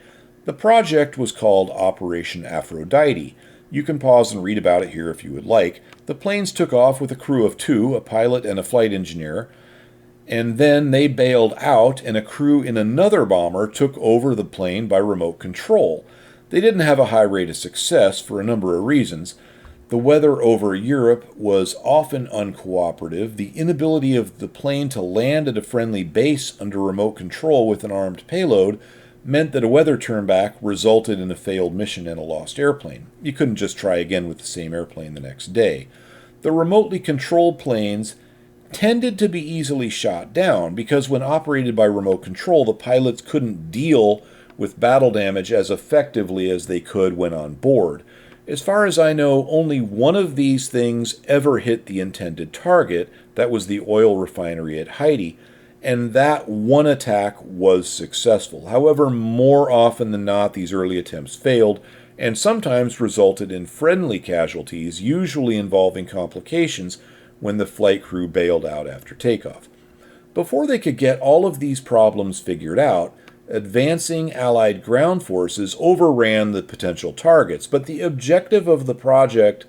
The project was called Operation Aphrodite. You can pause and read about it here if you would like. The planes took off with a crew of 2, a pilot and a flight engineer, and then they bailed out, and a crew in another bomber took over the plane by remote control. They didn't have a high rate of success for a number of reasons. The weather over Europe was often uncooperative. The inability of the plane to land at a friendly base under remote control with an armed payload meant that a weather turnback resulted in a failed mission and a lost airplane. You couldn't just try again with the same airplane the next day. The remotely controlled planes tended to be easily shot down because when operated by remote control, the pilots couldn't deal with battle damage as effectively as they could when on board. As far as I know, only one of these things ever hit the intended target. That was the oil refinery at Haiti, and that one attack was successful. However, more often than not, these early attempts failed and sometimes resulted in friendly casualties, usually involving complications when the flight crew bailed out after takeoff. Before they could get all of these problems figured out, advancing Allied ground forces overran the potential targets, but the objective of the project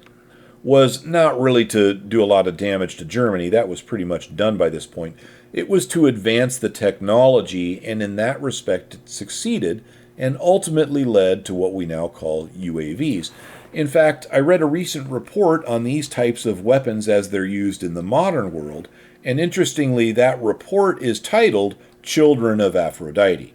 was not really to do a lot of damage to Germany. That was pretty much done by this point. It was to advance the technology, and in that respect it succeeded and ultimately led to what we now call UAVs. In fact, I read a recent report on these types of weapons as they're used in the modern world, and interestingly, that report is titled Children of Aphrodite.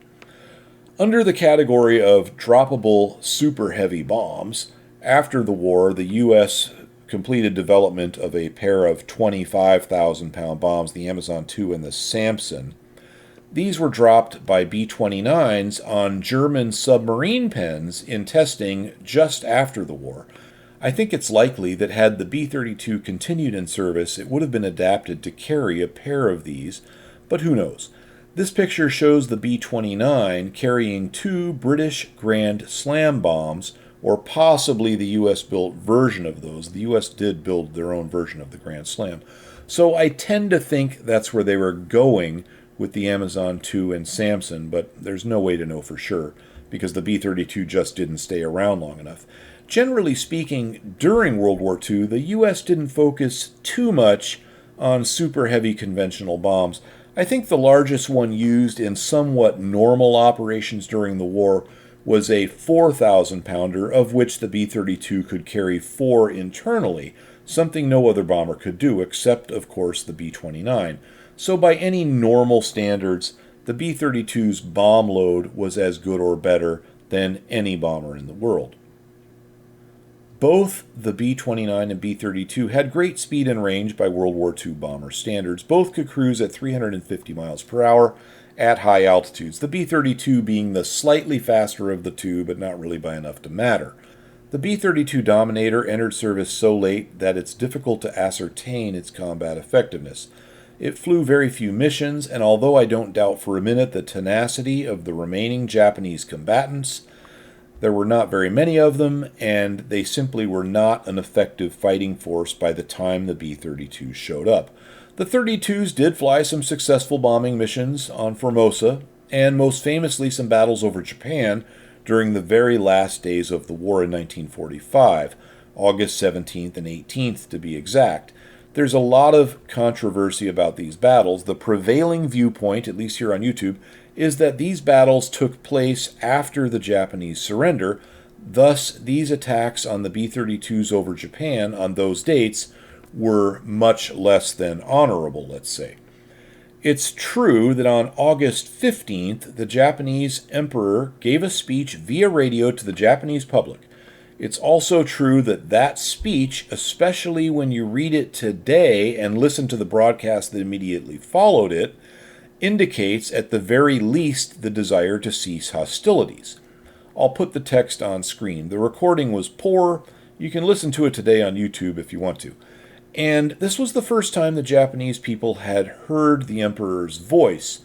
Under the category of droppable super heavy bombs, after the war, the U.S. completed development of a pair of 25,000-pound bombs, the Amazon II and the Samson. These were dropped by B-29s on German submarine pens in testing just after the war. I think it's likely that had the B-32 continued in service, it would have been adapted to carry a pair of these, but who knows? This picture shows the B-29 carrying 2 British Grand Slam bombs, or possibly the U.S.-built version of those. The U.S. did build their own version of the Grand Slam. So I tend to think that's where they were going with the Amazon II and Samson, but there's no way to know for sure, because the B-32 just didn't stay around long enough. Generally speaking, during World War II, the U.S. didn't focus too much on super heavy conventional bombs. I think the largest one used in somewhat normal operations during the war was a 4,000-pounder, of which the B-32 could carry 4 internally, something no other bomber could do, except, of course, the B-29. So by any normal standards, the B-32's bomb load was as good or better than any bomber in the world. Both the B-29 and B-32 had great speed and range by World War II bomber standards. Both could cruise at 350 miles per hour at high altitudes, the B-32 being the slightly faster of the two, but not really by enough to matter. The B-32 Dominator entered service so late that it's difficult to ascertain its combat effectiveness. It flew very few missions, and although I don't doubt for a minute the tenacity of the remaining Japanese combatants, there were not very many of them, and they simply were not an effective fighting force by the time the B-32s showed up. The 32s did fly some successful bombing missions on Formosa, and most famously some battles over Japan during the very last days of the war in 1945, August 17th and 18th to be exact. There's a lot of controversy about these battles. The prevailing viewpoint, at least here on YouTube, is that these battles took place after the Japanese surrender. Thus, these attacks on the B-32s over Japan on those dates were much less than honorable, let's say. It's true that on August 15th, the Japanese emperor gave a speech via radio to the Japanese public. It's also true that that speech, especially when you read it today and listen to the broadcast that immediately followed it, indicates at the very least the desire to cease hostilities. I'll put the text on screen. The recording was poor. You can listen to it today on YouTube if you want to. And this was the first time the Japanese people had heard the emperor's voice.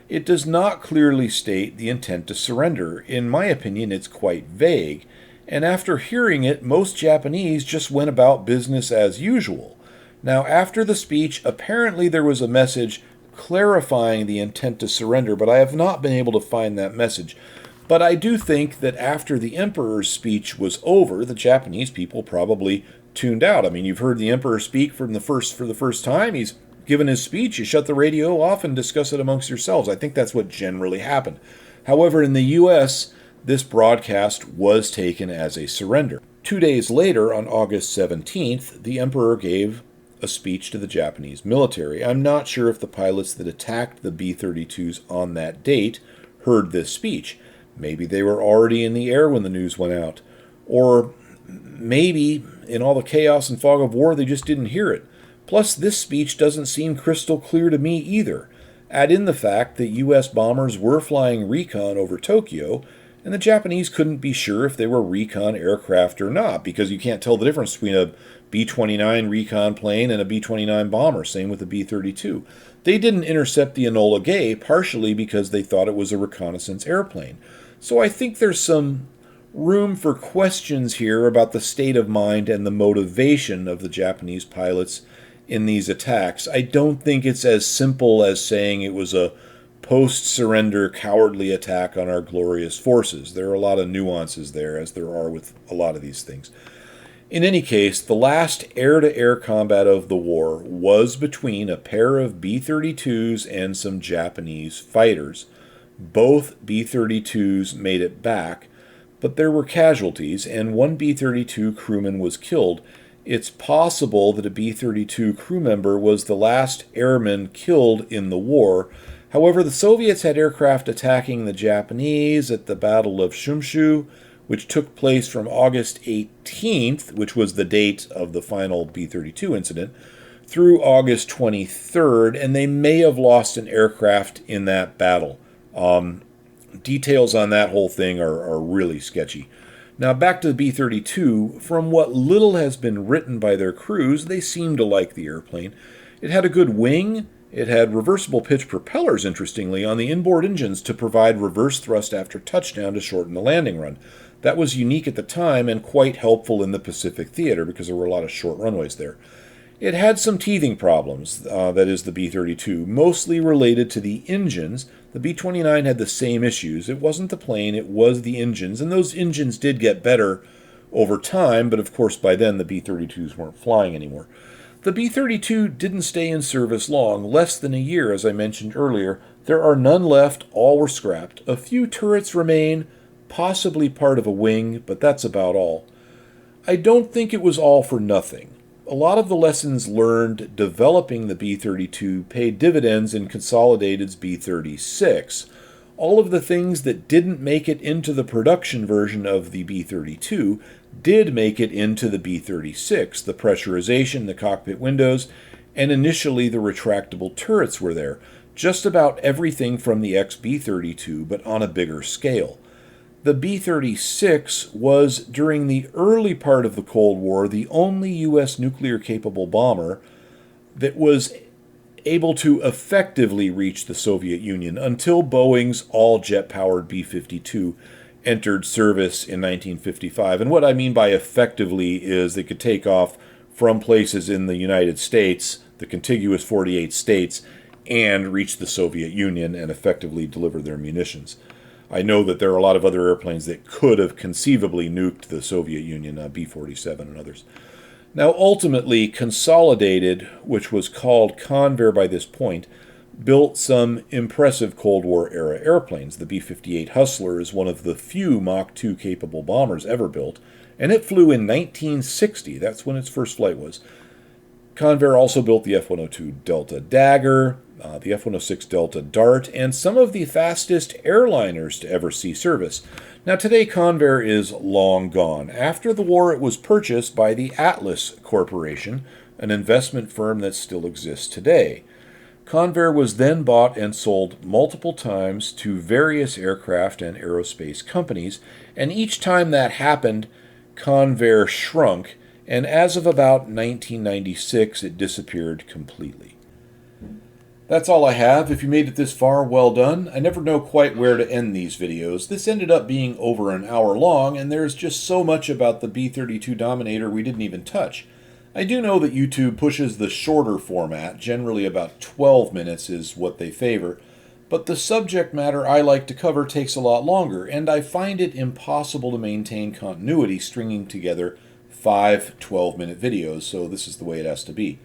It does not clearly state the intent to surrender. In my opinion, it's quite vague. and after hearing it, most Japanese just went about business as usual. Now, after the speech, apparently there was a message clarifying the intent to surrender, but I have not been able to find that message. But I do think that after the emperor's speech was over, the Japanese people probably tuned out. I mean, you've heard the emperor speak for the first time. He's given his speech. You shut the radio off and discuss it amongst yourselves. I think that's what generally happened. However, in the U.S., this broadcast was taken as a surrender. 2 days later, on August 17th, the emperor gave a speech to the Japanese military. I'm not sure if the pilots that attacked the B-32s on that date heard this speech. Maybe they were already in the air when the news went out. Or maybe, in all the chaos and fog of war, they just didn't hear it. Plus, this speech doesn't seem crystal clear to me either. Add in the fact that U.S. bombers were flying recon over Tokyo, and the Japanese couldn't be sure if they were recon aircraft or not, because you can't tell the difference between a B-29 recon plane and a B-29 bomber, same with the B-32. They didn't intercept the Enola Gay, partially because they thought it was a reconnaissance airplane. So I think there's some room for questions here about the state of mind and the motivation of the Japanese pilots in these attacks. I don't think it's as simple as saying it was a post-surrender cowardly attack on our glorious forces. There are a lot of nuances there, as there are with a lot of these things. In any case, the last air-to-air combat of the war was between a pair of B-32s and some Japanese fighters. Both B-32s made it back, but there were casualties, and one B-32 crewman was killed. It's possible that a B-32 crew member was the last airman killed in the war. However, the Soviets had aircraft attacking the Japanese at the Battle of Shumshu, which took place from August 18th, which was the date of the final B-32 incident, through August 23rd, and they may have lost an aircraft in that battle. Details on that whole thing are really sketchy. Now, back to the B-32. From what little has been written by their crews, they seem to like the airplane. It had a good wing. It had reversible pitch propellers, interestingly, on the inboard engines to provide reverse thrust after touchdown to shorten the landing run. That was unique at the time and quite helpful in the Pacific theater because there were a lot of short runways there. It had some teething problems, that is the B-32, mostly related to the engines. The B-29 had the same issues. It wasn't the plane, it was the engines, and those engines did get better over time, but of course by then the B-32s weren't flying anymore. The B-32 didn't stay in service long, less than a year, as I mentioned earlier. There are none left, all were scrapped. A few turrets remain, possibly part of a wing, but that's about all. I don't think it was all for nothing. A lot of the lessons learned developing the B-32 paid dividends in Consolidated's B-36. All of the things that didn't make it into the production version of the B-32 did make it into the B-36. The pressurization, the cockpit windows, and initially the retractable turrets were there. Just about everything from the ex-B-32, but on a bigger scale. The B-36 was, during the early part of the Cold War, the only U.S. nuclear-capable bomber that was able to effectively reach the Soviet Union until Boeing's all-jet-powered B-52 entered service in 1955. And what I mean by effectively is they could take off from places in the United States, the contiguous 48 states, and reach the Soviet Union and effectively deliver their munitions. I know that there are a lot of other airplanes that could have conceivably nuked the Soviet Union, B-47 and others. Now, ultimately, Consolidated, which was called Convair by this point, built some impressive Cold War-era airplanes. The B-58 Hustler is one of the few Mach 2 capable bombers ever built, and it flew in 1960. That's when its first flight was. Convair also built the F-102 Delta Dagger, the F-106 Delta Dart, and some of the fastest airliners to ever see service. Now, today, Convair is long gone. After the war, it was purchased by the Atlas Corporation, an investment firm that still exists today. Convair was then bought and sold multiple times to various aircraft and aerospace companies, and each time that happened, Convair shrunk, and as of about 1996, it disappeared completely. That's all I have. If you made it this far, well done. I never know quite where to end these videos. This ended up being over an hour long, and there's just so much about the B-32 Dominator we didn't even touch. I do know that YouTube pushes the shorter format, generally about 12 minutes is what they favor, but the subject matter I like to cover takes a lot longer, and I find it impossible to maintain continuity stringing together 5 12-minute videos, so this is the way it has to be.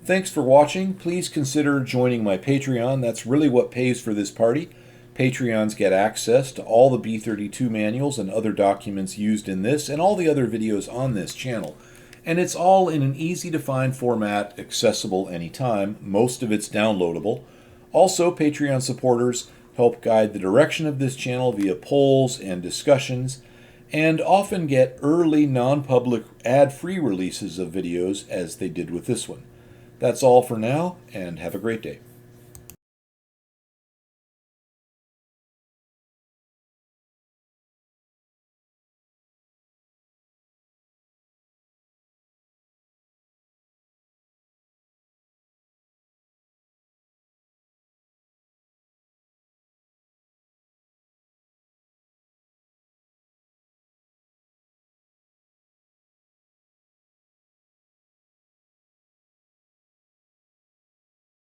Thanks for watching. Please consider joining my Patreon. That's really what pays for this party. Patreons get access to all the B-32 manuals and other documents used in this and all the other videos on this channel. And it's all in an easy-to-find format, accessible anytime. Most of it's downloadable. Also, Patreon supporters help guide the direction of this channel via polls and discussions, and often get early, non-public, ad-free releases of videos as they did with this one. That's all for now, and have a great day.